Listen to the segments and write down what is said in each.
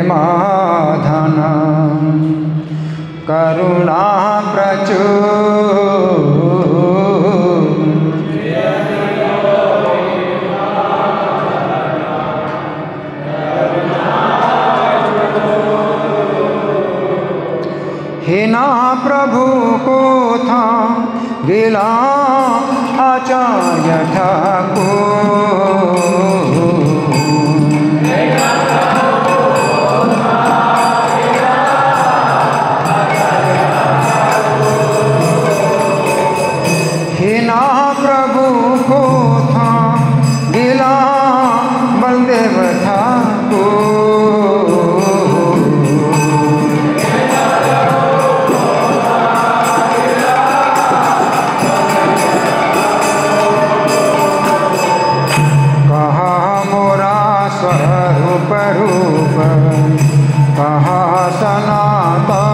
माधन करुणा प्रचुर हिना प्रभु को था गिला आचार्य ठाकुर हिना प्रभु को था गिला बलदेव ठाकुर रूप कहा सनातन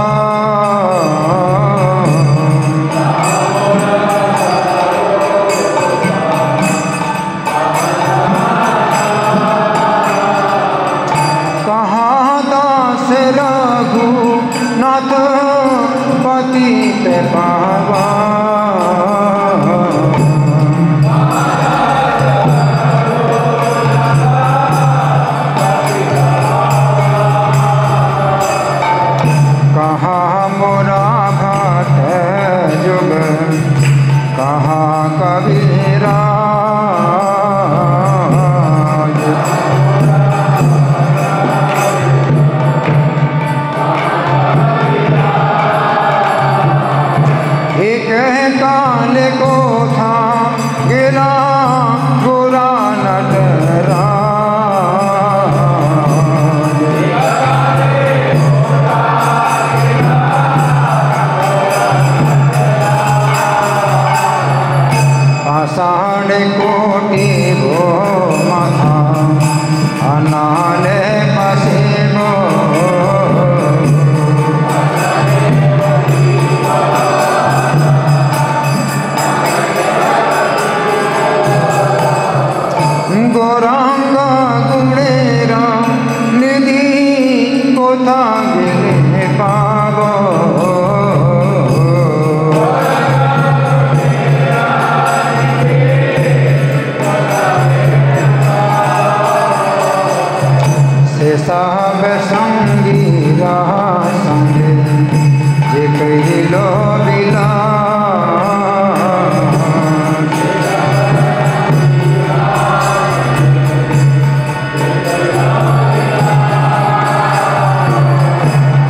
कहा दास रघुनाथ पतित पावन कहाँ मोरा घाट जुग कहाँ कबीरा एक काल को था गिरा बुरा नटरा आषाढ़ कोटि भो माथा अनाले पसीनो गौरांग गुणेरा निधि कोथा गिले पावो सब संगी रहा संगे जे कहिलो बिला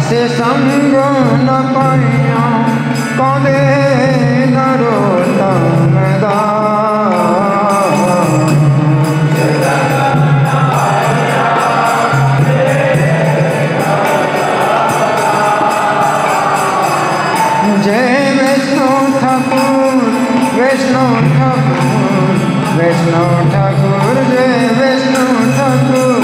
से संग न पाया कौंदे नरोत्तम जय वैष्णो ठाकुर वैष्णो ठाकुर वैष्णो ठाकुर जय वैष्णो ठाकुर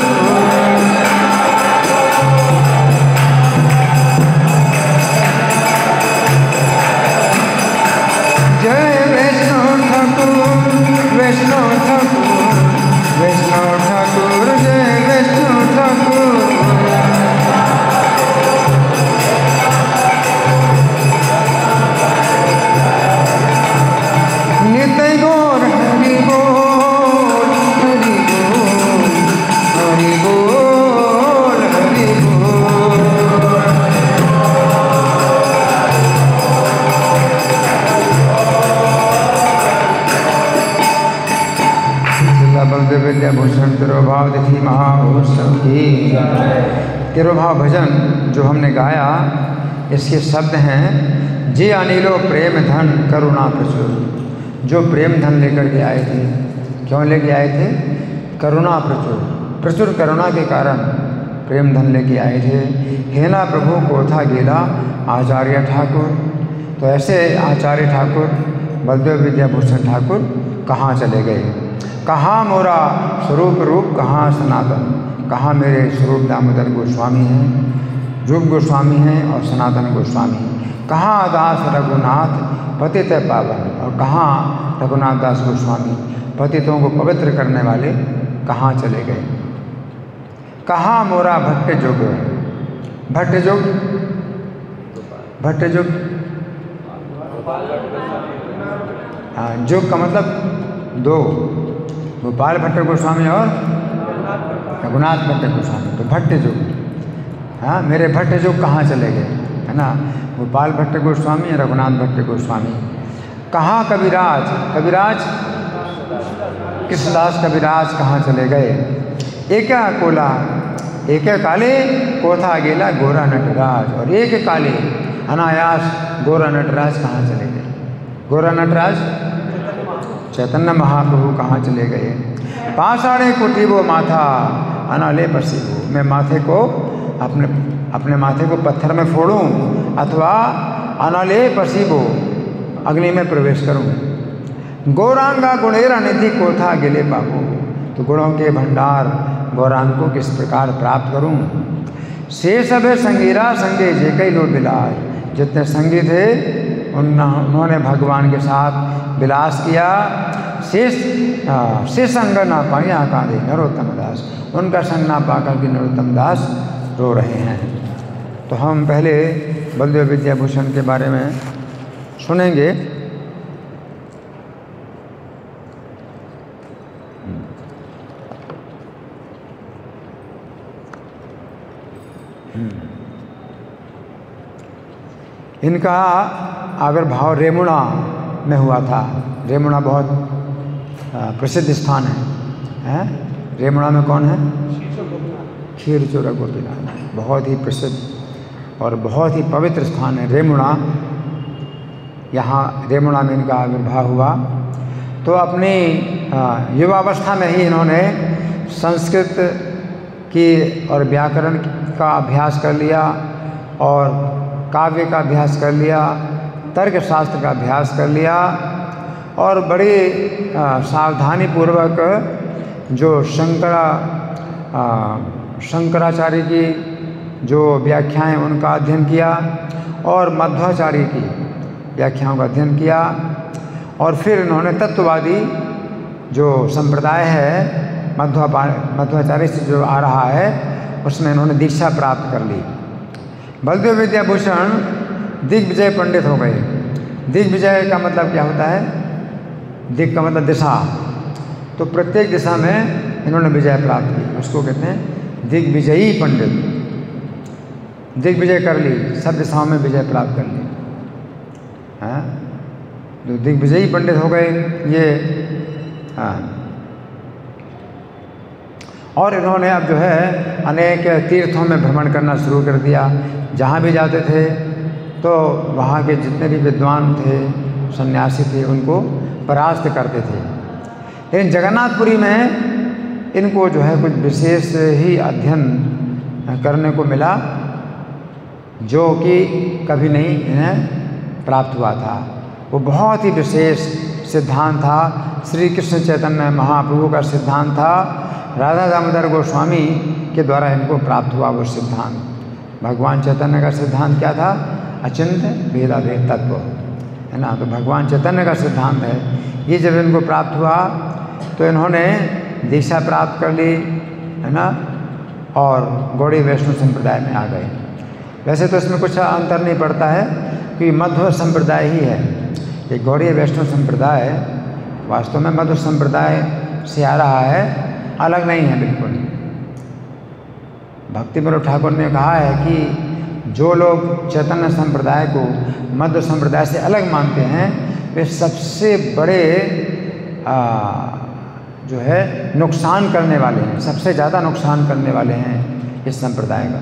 जय वैष्णो ठाकुर वैष्णो ठाकुर वैष्णो ठाकुर जय वैष्णो ठाकुर नित्य गौर हरि बोल हरि बोल हरि बोल हरि बोल बलदेव विद्याभूषण तिरुभाव तिथि महाउत्सव की तिरुभाव भजन जो हमने गाया इसके शब्द हैं जे अनिलो प्रेम धन करुणा प्रचुर। जो प्रेम धन लेकर के आए थे, क्यों लेके आए थे? करुणा प्रचुर, प्रचुर करुणा के कारण प्रेम धन लेके आए थे। हेला प्रभु को था गेला आचार्य ठाकुर। तो ऐसे आचार्य ठाकुर बलदेव विद्याभूषण ठाकुर कहाँ चले गए? कहाँ मोरा स्वरूप रूप कहाँ सनातन, कहाँ मेरे स्वरूप दामोदर गोस्वामी हैं, रूप गोस्वामी हैं और सनातन गोस्वामी। कहाँ दास रघुनाथ पतित पावन, और कहाँ रघुनाथ दास गोस्वामी पतितों को पवित्र करने वाले कहाँ चले गए? कहाँ मोरा भट्ट जुग। भट्ट जुग, भट्ट जुग, हाँ, जुग का मतलब दो, गोपाल भट्ट गोस्वामी और रघुनाथ भट्ट गोस्वामी, तो भट्ट जुग। हाँ, मेरे भट्ट जुग कहाँ चले गए, है ना, गोपाल भट्ट गोस्वामी, रघुनाथ भट्ट गोस्वामी। कहाँ कविराज, कविराज कृष्णदास कविराज कहाँ चले गए। एक कोला एक काले कोथा गेला गोरा नटराज, और एक काले अनायास गोरा नटराज कहाँ चले गए। गोरा नटराज चैतन्य महाप्रभु कहाँ चले गए। पाषाणे कुटीबो माथा अनाले पसीबो, मैं माथे को अपने माथे को पत्थर में फोड़ूं अथवा अनाले पसीबो अग्नि में प्रवेश करूं। गौरांगा गुणेरा निधि कोथा गिले पाबो, तो गुणों के भंडार गौरांग को किस प्रकार प्राप्त करूं। से सबे संगीरा संगे जे कई लो बिलास, जितने संगी थे उन्होंने भगवान के साथ विलास किया। से संग ना पाया कांदे नरोत्तम दास, उनका संग ना पाकर के नरोत्तम दास रो रहे हैं। तो हम पहले बलदेव विद्याभूषण के बारे में सुनेंगे। इनका आविर्भाव रेमुणा में हुआ था। रेमुणा बहुत प्रसिद्ध स्थान है। रेमुणा में कौन है, क्षीर चोरा गोपीनाथ, बहुत ही प्रसिद्ध और बहुत ही पवित्र स्थान है रेमुणा। यहाँ रेमुणा में इनका आविर्भाव हुआ। तो अपनी युवावस्था में ही इन्होंने संस्कृत की और व्याकरण का अभ्यास कर लिया और काव्य का अभ्यास कर लिया, तर्कशास्त्र का अभ्यास कर लिया और बड़ी सावधानी पूर्वक जो शंकराचार्य की जो व्याख्याएं उनका अध्ययन किया और मध्वाचार्य की व्याख्याओं का अध्ययन किया। और फिर इन्होंने तत्ववादी जो संप्रदाय है मध्वाचार्य से जो आ रहा है उसमें इन्होंने दीक्षा प्राप्त कर ली। बलदेव विद्याभूषण दिग्विजय पंडित हो गए। दिग्विजय का मतलब क्या होता है, दिग का मतलब दिशा, तो प्रत्येक दिशा में इन्होंने विजय प्राप्त की, उसको कहते हैं दिग्विजयी पंडित। दिग्विजय कर ली, सब दिशाओं में विजय प्राप्त कर ली। हाँ, जो दिग्विजयी पंडित हो गए ये। हाँ, और इन्होंने अब जो है अनेक तीर्थों में भ्रमण करना शुरू कर दिया। जहाँ भी जाते थे तो वहाँ के जितने भी विद्वान थे, सन्यासी थे, उनको परास्त करते थे। लेकिन जगन्नाथपुरी में इनको जो है कुछ विशेष ही अध्ययन करने को मिला जो कि कभी नहीं इन्हें प्राप्त हुआ था। वो बहुत ही विशेष सिद्धांत था, श्री कृष्ण चैतन्य महाप्रभु का सिद्धांत था। राधा दामोदर गोस्वामी के द्वारा इनको प्राप्त हुआ वो सिद्धांत। भगवान चैतन्य का सिद्धांत क्या था, अचिंत्य भेदाभेद तत्व, है ना। तो भगवान चैतन्य का सिद्धांत है। ये जब इनको प्राप्त हुआ तो इन्होंने दीक्षा प्राप्त कर ली, है ना, और गौड़ी वैष्णव संप्रदाय में आ गए। वैसे तो इसमें कुछ अंतर नहीं पड़ता है कि मध्व संप्रदाय ही है। ये गौड़ी वैष्णव संप्रदाय वास्तव में मध्व संप्रदाय से आ रहा है, अलग नहीं है बिल्कुल। भक्ति विनोद ठाकुर ने कहा है कि जो लोग चैतन्य संप्रदाय को मध्व संप्रदाय से अलग मानते हैं वे सबसे बड़े जो है नुकसान करने वाले हैं, सबसे ज़्यादा नुकसान करने वाले हैं इस संप्रदाय का।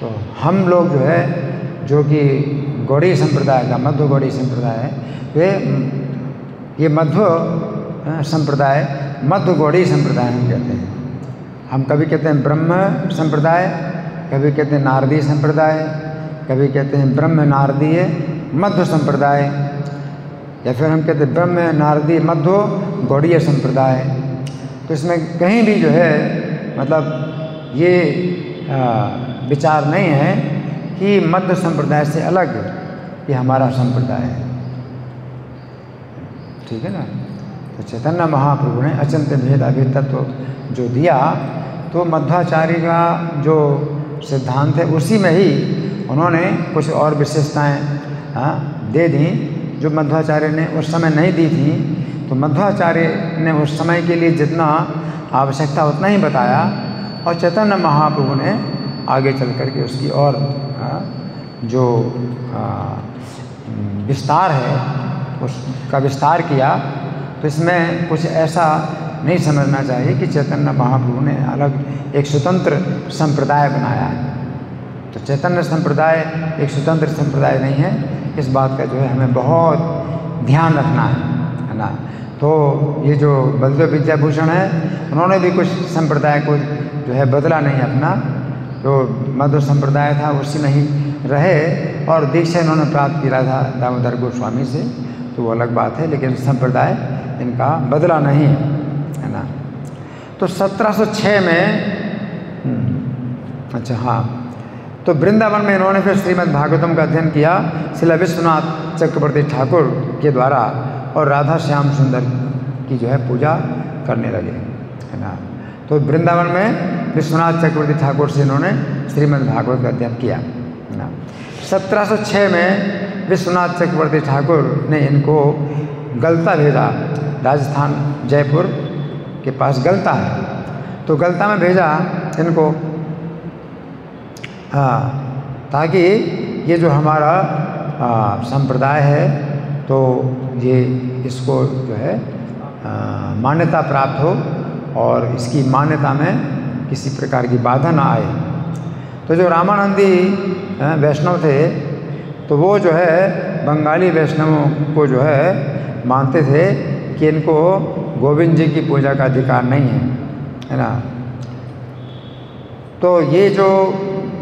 तो हम लोग जो है जो कि गौड़ी संप्रदाय का मध्व गौड़ी संप्रदाय है, वे ये मध्व संप्रदाय मध्व गौड़ी संप्रदाय हम कहते हैं। हम कभी कहते हैं ब्रह्म संप्रदाय, कभी कहते हैं नारदीय संप्रदाय, कभी कहते हैं ब्रह्म नारदीय मध्व संप्रदाय, या फिर हम कहते हैं ब्रह्म नारदीय मध्व गौड़ीय संप्रदाय। तो इसमें कहीं भी जो है मतलब ये विचार नहीं है कि मध्व संप्रदाय से अलग ये हमारा संप्रदाय है, ठीक है ना। तो चैतन्य महाप्रभु ने अचिंत्य भेद अभेद तत्व जो दिया, तो मध्वाचार्य का जो सिद्धांत है उसी में ही उन्होंने कुछ और विशेषताएं दे दी जो मध्वाचार्य ने उस समय नहीं दी थी। तो मध्वाचार्य ने उस समय के लिए जितना आवश्यकता उतना ही बताया, और चैतन्य महाप्रभु ने आगे चल कर के उसकी और जो विस्तार है उसका विस्तार किया। तो इसमें कुछ ऐसा नहीं समझना चाहिए कि चैतन्य महाप्रभु ने अलग एक स्वतंत्र संप्रदाय बनाया है। तो चैतन्य संप्रदाय एक स्वतंत्र संप्रदाय नहीं है, इस बात का जो है हमें बहुत ध्यान रखना है ना। तो ये जो बलदेव विद्याभूषण है, उन्होंने भी कुछ संप्रदाय को जो है बदला नहीं, अपना जो मध्व संप्रदाय था उसी में ही रहे, और दीक्षा इन्होंने प्राप्त किया था दामोदर गोस्वामी से, तो वो अलग बात है, लेकिन संप्रदाय इनका बदला नहीं है ना। तो 1706 में अच्छा हाँ, तो वृंदावन में इन्होंने फिर श्रीमद् भागवतम का अध्ययन किया श्रील विश्वनाथ चक्रवर्ती ठाकुर के द्वारा, और राधा श्याम सुंदर की जो है पूजा करने लगे है ना। तो वृंदावन में विश्वनाथ चक्रवर्ती ठाकुर से इन्होंने श्रीमद् भागवत का अध्ययन किया है ना। 1706 में विश्वनाथ चक्रवर्ती ठाकुर ने इनको गलता भेजा, राजस्थान जयपुर के पास गलता है, तो गलता में भेजा इनको, हाँ, ताकि ये जो हमारा संप्रदाय है तो ये इसको जो है मान्यता प्राप्त हो, और इसकी मान्यता में किसी प्रकार की बाधा ना आए। तो जो रामानंदी वैष्णव थे, तो वो जो है बंगाली वैष्णवों को जो है मानते थे कि इनको गोविंद जी की पूजा का अधिकार नहीं है ना। तो ये जो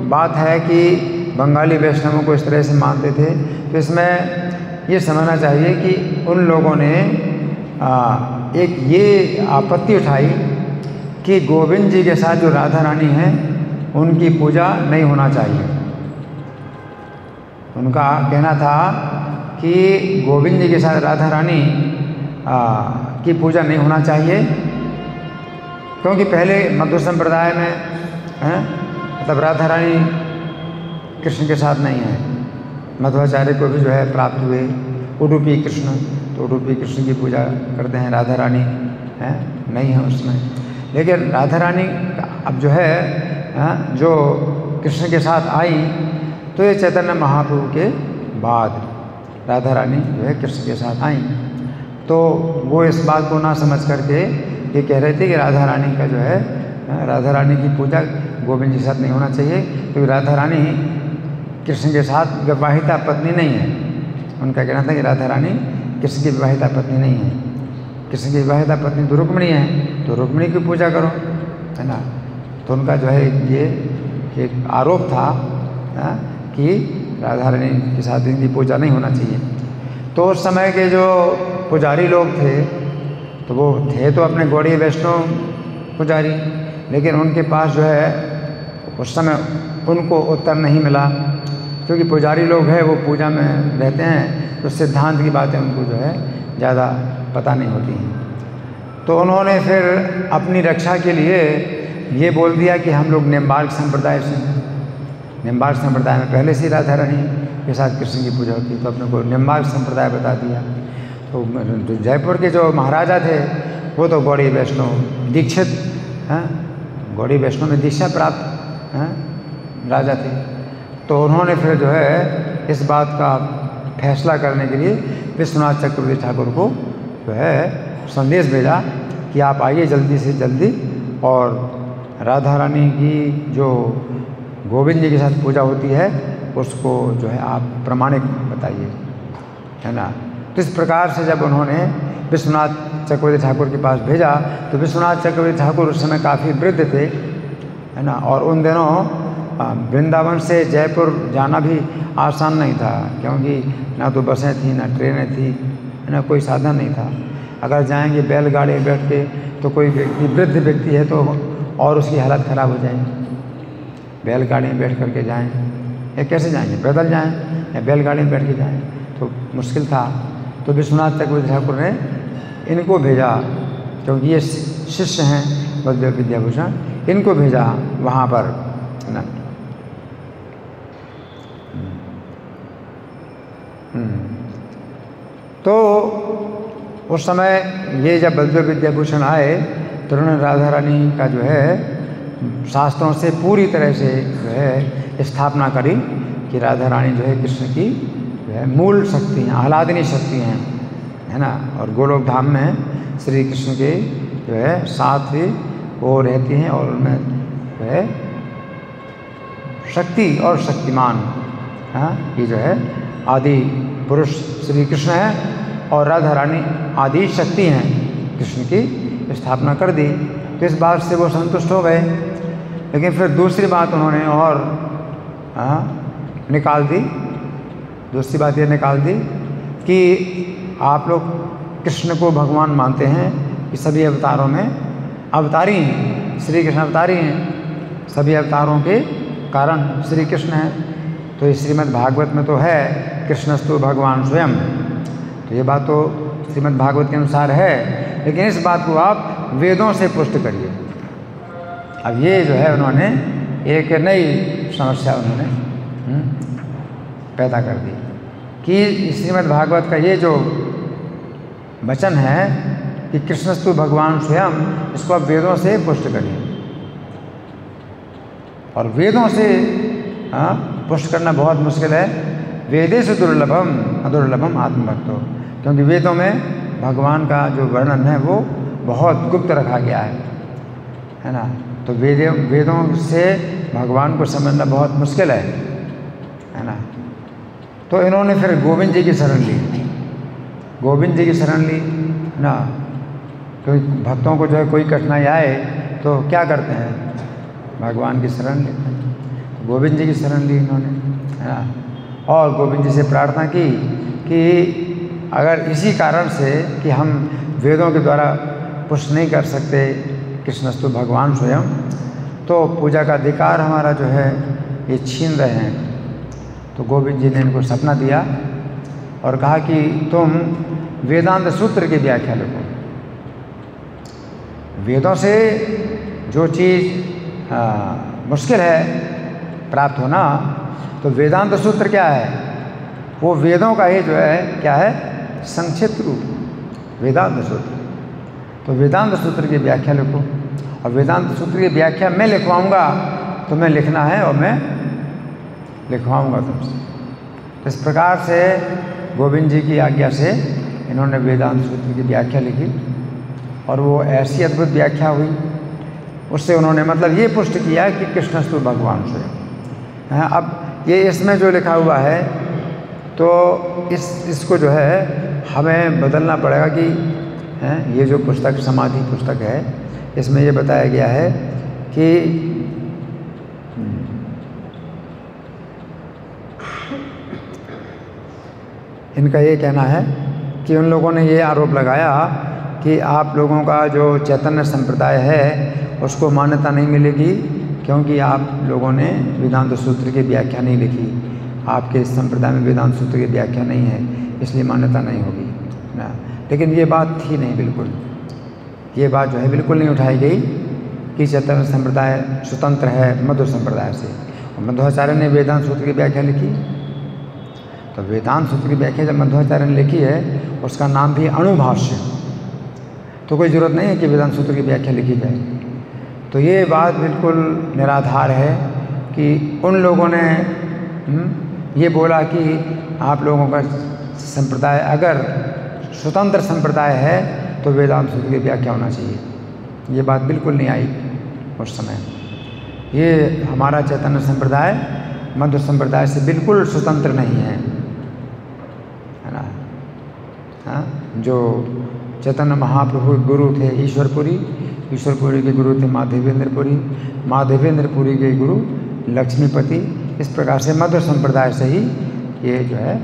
बात है कि बंगाली वैष्णवों को इस तरह से मानते थे, तो इसमें ये समझना चाहिए कि उन लोगों ने एक ये आपत्ति उठाई कि गोविंद जी के साथ जो राधा रानी हैं उनकी पूजा नहीं होना चाहिए। उनका कहना था कि गोविंद जी के साथ राधा रानी की पूजा नहीं होना चाहिए, क्योंकि पहले मध्व संप्रदाय में मतलब राधा रानी कृष्ण के साथ नहीं है। मध्वाचार्य को भी जो है प्राप्त हुए उडुपी कृष्ण, तो उडुपी कृष्ण की पूजा करते हैं, राधा रानी है नहीं है उसमें। लेकिन राधा रानी अब जो है जो कृष्ण के साथ आई, तो ये चैतन्य महाप्रभु के बाद राधा रानी जो है कृष्ण के साथ आई, तो वो इस बात को ना समझ करके ये कह रहे थे कि राधा रानी का जो है राधा रानी की पूजा गोविंद जी के साथ नहीं होना चाहिए, क्योंकि राधा रानी कृष्ण के साथ विवाहिता पत्नी नहीं है। उनका कहना था कि राधा रानी कृष्ण की विवाहिता पत्नी नहीं है, कृष्ण की विवाहिता पत्नी तो रुक्मिणी है, तो रुक्मिणी की पूजा करो है ना। तो उनका जो है ये एक आरोप था कि राधा रानी के साथ इनकी पूजा नहीं होना चाहिए। तो उस समय के जो पुजारी लोग थे, तो वो थे तो अपने गौड़ीय वैष्णव पुजारी, लेकिन उनके पास जो है उस समय उनको उत्तर नहीं मिला, क्योंकि पुजारी लोग हैं वो पूजा में रहते हैं, तो सिद्धांत की बातें उनको जो है ज़्यादा पता नहीं होती हैं। तो उन्होंने फिर अपनी रक्षा के लिए ये बोल दिया कि हम लोग निम्बार्क संप्रदाय से हैं, निम्बार्क संप्रदाय में पहले से राधा रानी के साथ कृष्ण की पूजा होती, तो अपने को निम्बार्क संप्रदाय बता दिया। तो जयपुर के जो महाराजा थे वो तो गौड़ी वैष्णव दीक्षित हैं, गौड़ी वैष्णव में दीक्षा प्राप्त हैं राजा थे। तो उन्होंने फिर जो है इस बात का फैसला करने के लिए विश्वनाथ चक्रवर्ती ठाकुर को जो है संदेश भेजा कि आप आइए जल्दी से जल्दी, और राधा रानी की जो गोविंद जी के साथ पूजा होती है उसको जो है आप प्रमाणिक बताइए है ना। तो इस प्रकार से जब उन्होंने विश्वनाथ चक्रवर्ती ठाकुर के पास भेजा, तो विश्वनाथ चक्रवर्ती ठाकुर उस समय काफ़ी वृद्ध थे है ना, और उन दिनों वृंदावन से जयपुर जाना भी आसान नहीं था, क्योंकि ना तो बसें थी ना ट्रेनें थी ना कोई साधन नहीं था। अगर जाएंगे बैलगाड़ी में बैठ के तो कोई व्यक्ति वृद्ध व्यक्ति है तो और उसकी हालत ख़राब हो जाएगी। बैलगाड़ी में बैठ करके जाएँ या कैसे जाएंगे, पैदल जाएँ या बैलगाड़ी में बैठ के जाएँ, तो मुश्किल था। तो विश्वनाथ चक्रवर्ती ठाकुर ने इनको भेजा, क्योंकि ये शिष्य हैं बलदेव विद्याभूषण, इनको भेजा वहाँ पर, है ना। तो उस समय ये जब बलदेव विद्याभूषण आए तो उन्होंने राधा रानी का जो है शास्त्रों से पूरी तरह से जो है स्थापना करी कि राधा रानी जो है कृष्ण की जो है मूल शक्ति हैं, आह्लादनी शक्ति हैं, है ना। और गोलोक धाम में श्री कृष्ण के जो है साथ ही वो रहती हैं और उनमें जो है शक्ति और शक्तिमान, हाँ, ये जो है आदि पुरुष श्री कृष्ण हैं और राधा रानी आदि शक्ति हैं, कृष्ण की स्थापना कर दी। तो इस बात से वो संतुष्ट हो गए। लेकिन फिर दूसरी बात उन्होंने और निकाल दी, दूसरी बात ये निकाल दी कि आप लोग कृष्ण को भगवान मानते हैं कि सभी अवतारों में अवतारी हैं, श्री कृष्ण अवतारी हैं, सभी अवतारों के कारण श्री कृष्ण हैं। तो इस श्रीमद् भागवत में तो है कृष्णस्तु भगवान स्वयं, तो ये बात तो श्रीमद् भागवत के अनुसार है, लेकिन इस बात को आप वेदों से पुष्ट करिए। अब ये जो है उन्होंने एक नई समस्या उन्होंने पैदा कर दी कि श्रीमद् भागवत का ये जो वचन है कि कृष्णस्तु भगवान स्वयं, इसको आप वेदों से पुष्ट करिए। और वेदों से पुष्ट करना बहुत मुश्किल है। वेदेषु दुर्लभम अदुर्लभम आत्मभक्तो, क्योंकि वेदों में भगवान का जो वर्णन है वो बहुत गुप्त रखा गया है ना। तो वेदों से भगवान को समझना बहुत मुश्किल है ना। तो इन्होंने फिर गोविंद जी की शरण ली, गोविंद जी की शरण ली ना। क्योंकि भक्तों को जो है कोई कठिनाई आए तो क्या करते हैं, भगवान की शरण लेते हैं। गोविंद जी की शरण ली इन्होंने, है ना। और गोविंद जी से प्रार्थना की कि अगर इसी कारण से कि हम वेदों के द्वारा पुष्ट नहीं कर सकते कृष्णस्तु भगवान स्वयं, तो पूजा का अधिकार हमारा जो है ये छीन रहे हैं। तो गोविंद जी ने इनको सपना दिया और कहा कि तुम वेदांत सूत्र की व्याख्या लिखो। वेदों से जो चीज़ मुश्किल है प्राप्त होना, तो वेदांत सूत्र क्या है, वो वेदों का ही जो है क्या है, संक्षिप्त रूप वेदांत सूत्र। तो वेदांत सूत्र की व्याख्या लिखो, और वेदांत सूत्र की व्याख्या मैं लिखवाऊंगा, तुम्हें लिखना है और मैं लिखवाऊंगा तुमसे। तो इस प्रकार से गोविंद जी की आज्ञा से इन्होंने वेदांत सूत्र की व्याख्या लिखी और वो ऐसी अद्भुत व्याख्या हुई। उससे उन्होंने मतलब ये पुष्ट किया कि कृष्णस्तु भगवान स्वयं। अब ये इसमें जो लिखा हुआ है तो इसको जो है हमें बदलना पड़ेगा कि ये जो पुस्तक समाधि पुस्तक है, इसमें ये बताया गया है कि इनका ये कहना है कि उन लोगों ने ये आरोप लगाया कि आप लोगों का जो चैतन्य संप्रदाय है उसको मान्यता नहीं मिलेगी, क्योंकि आप लोगों ने वेदांत सूत्र की व्याख्या नहीं लिखी। आपके इस संप्रदाय में वेदांत सूत्र की व्याख्या नहीं है, इसलिए मान्यता नहीं होगी ना। लेकिन ये बात थी नहीं, बिल्कुल ये बात जो है बिल्कुल नहीं उठाई गई कि चैतन्य संप्रदाय स्वतंत्र है मध्व संप्रदाय से। और मध्वाचार्य ने वेदांत सूत्र की व्याख्या लिखी, तो वेदांत सूत्र की व्याख्या जब मध्वाचार्य ने लिखी है उसका नाम भी अणुभाष्य, तो कोई ज़रूरत नहीं है कि वेदांत सूत्र की व्याख्या लिखी जाए। तो ये बात बिल्कुल निराधार है कि उन लोगों ने ये बोला कि आप लोगों का संप्रदाय अगर स्वतंत्र संप्रदाय है तो वेदांत सूत्र की व्याख्या होना चाहिए। ये बात बिल्कुल नहीं आई उस समय। ये हमारा चैतन्य संप्रदाय मध्व संप्रदाय से बिल्कुल स्वतंत्र नहीं है ना। हाँ, जो चैतन्य महाप्रभु गुरु थे ईश्वरपुरी, ईश्वरपुरी के गुरु थे माधवेंद्रपुरी, माधवेंद्रपुरी के गुरु लक्ष्मीपति। इस प्रकार से मध्व संप्रदाय से ही ये जो है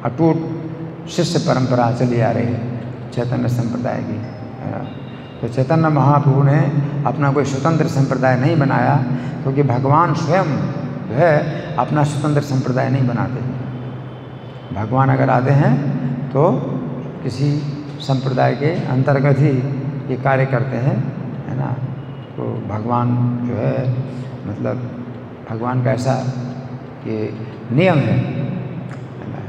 अटूट शिष्य परंपरा चली आ रही है चैतन्य संप्रदाय की। तो चैतन्य महाप्रभु ने अपना कोई स्वतंत्र संप्रदाय नहीं बनाया, क्योंकि भगवान स्वयं जो है अपना स्वतंत्र संप्रदाय नहीं बनाते। भगवान अगर आते हैं तो किसी संप्रदाय के अंतर्गत ही ये कार्य करते हैं, है ना। तो भगवान जो है मतलब भगवान का ऐसा कि नियम है ना।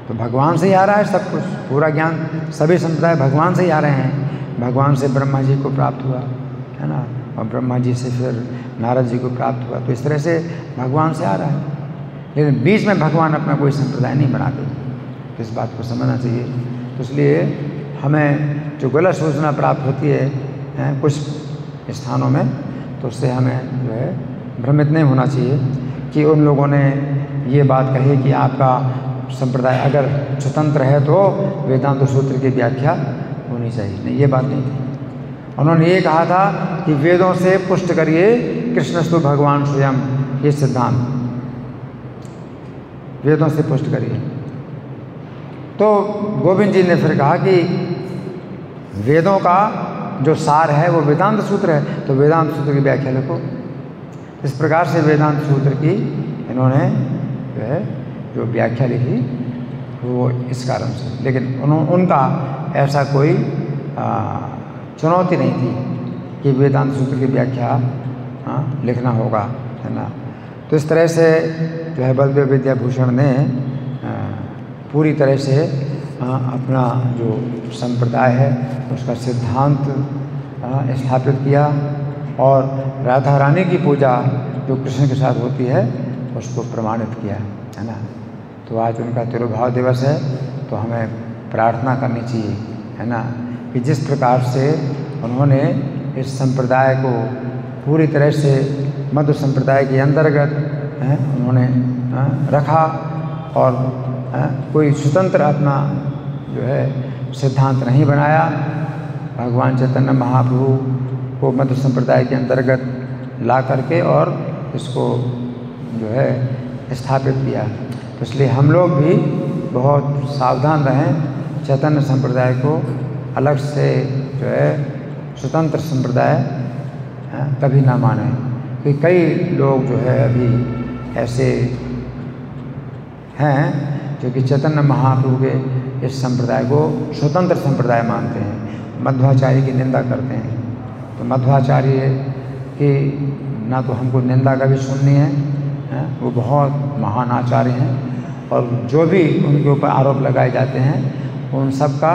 तो भगवान से ही आ रहा है सब कुछ, पूरा ज्ञान सभी संप्रदाय भगवान से ही आ रहे हैं। भगवान से ब्रह्मा जी को प्राप्त हुआ, है ना, और ब्रह्मा जी से फिर नारद जी को प्राप्त हुआ। तो इस तरह से भगवान से आ रहा है, लेकिन बीच में भगवान अपना कोई संप्रदाय नहीं बनाते। तो इस बात को समझना चाहिए। तो इसलिए हमें जो गलत सूचना प्राप्त होती है कुछ स्थानों में, तो उससे हमें जो है भ्रमित नहीं होना चाहिए कि उन लोगों ने ये बात कही कि आपका संप्रदाय अगर स्वतंत्र है तो वेदांत सूत्र की व्याख्या होनी चाहिए। नहीं, ये बात नहीं थी। उन्होंने ये कहा था कि वेदों से पुष्ट करिए कृष्णस्तु भगवान स्वयं, ये सिद्धांत वेदों से पुष्ट करिए। तो गोविंद जी ने फिर कहा कि वेदों का जो सार है वो वेदांत सूत्र है, तो वेदांत सूत्र की व्याख्या लिखो। इस प्रकार से वेदांत सूत्र की इन्होंने जो है जो व्याख्या लिखी वो इस कारण से, लेकिन उनका ऐसा कोई चुनौती नहीं थी कि वेदांत सूत्र की व्याख्या लिखना होगा, है ना। तो इस तरह से जो है बलदेव विद्याभूषण ने पूरी तरह से अपना जो संप्रदाय है उसका सिद्धांत स्थापित किया, और राधा रानी की पूजा जो कृष्ण के साथ होती है उसको प्रमाणित किया, है ना। तो आज उनका तिरुभाव दिवस है, तो हमें प्रार्थना करनी चाहिए, है ना, कि जिस प्रकार से उन्होंने इस संप्रदाय को पूरी तरह से मध्व संप्रदाय के अंतर्गत उन्होंने रखा, और कोई स्वतंत्र अपना जो है सिद्धांत नहीं बनाया। भगवान चैतन्य महाप्रभु को मध्व संप्रदाय के अंतर्गत ला करके और इसको जो है स्थापित किया। तो इसलिए हम लोग भी बहुत सावधान रहें, चैतन्य संप्रदाय को अलग से जो है स्वतंत्र संप्रदाय कभी ना माने। कि कई लोग जो है अभी ऐसे हैं जो कि चैतन्य महाप्रभु के इस संप्रदाय को स्वतंत्र संप्रदाय मानते हैं, मध्वाचार्य की निंदा करते हैं। तो मध्वाचार्य की ना तो हमको निंदा कभी सुननी है, वो बहुत महान आचार्य हैं, और जो भी उनके ऊपर आरोप लगाए जाते हैं उन सब का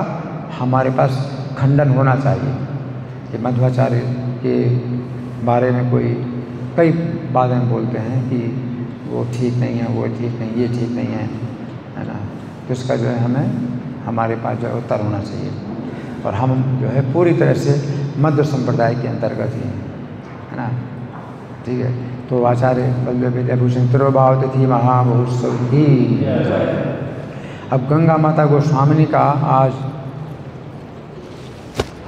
हमारे पास खंडन होना चाहिए। कि मध्वाचार्य के बारे में कोई कई बातें बोलते हैं कि वो ठीक नहीं है, वो ठीक नहीं, ये ठीक नहीं है ना। तो इसका जो है हमें हमारे पास जो है उत्तर होना चाहिए, और हम जो है पूरी तरह से मध्व संप्रदाय के अंतर्गत ही हैं, है ना। ठीक है, तो आचार्य बलदेव विद्याभूषण तिरुभाव तिथि महामहोत्सव की। अब गंगा माता गोस्वामिनी का आज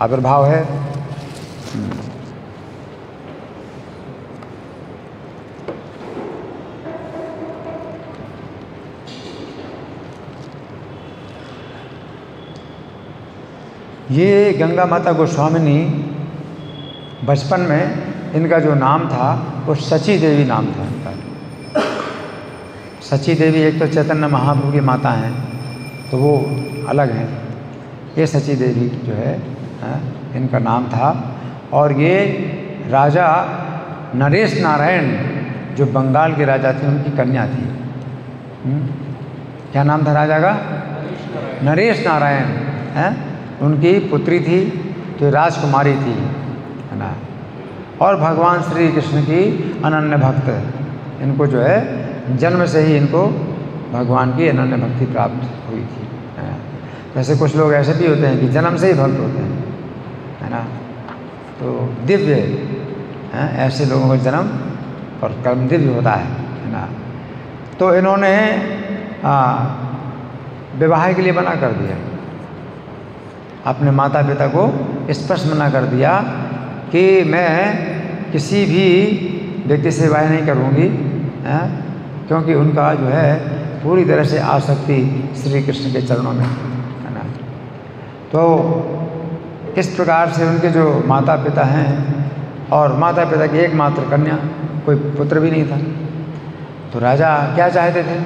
आविर्भाव है। ये गंगा माता गोस्वामिनी बचपन में इनका जो नाम था वो सची देवी नाम था इनका। सची देवी एक तो चैतन्य महाप्रभु की माता हैं, तो वो अलग हैं। ये सची देवी जो है इनका नाम था, और ये राजा नरेश नारायण जो बंगाल के राजा थे उनकी कन्या थी। क्या नाम था राजा का? नरेश नारायण है, उनकी पुत्री थी जो राजकुमारी थी, है ना। और भगवान श्री कृष्ण की अनन्य भक्त, इनको जो है जन्म से ही इनको भगवान की अनन्य भक्ति प्राप्त हुई थी। वैसे कुछ लोग ऐसे भी होते हैं कि जन्म से ही भक्त होते हैं, है ना। तो दिव्य ऐसे लोगों का जन्म और कर्म दिव्य होता है ना। तो इन्होंने विवाह के लिए मना कर दिया, अपने माता पिता को स्पष्ट मना कर दिया कि मैं किसी भी व्यक्ति से विवाह नहीं करूँगी, क्योंकि उनका जो है पूरी तरह से आसक्ति श्री कृष्ण के चरणों में, है ना। तो इस प्रकार से उनके जो माता पिता हैं, और माता पिता की एकमात्र कन्या, कोई पुत्र भी नहीं था। तो राजा क्या चाहते थे?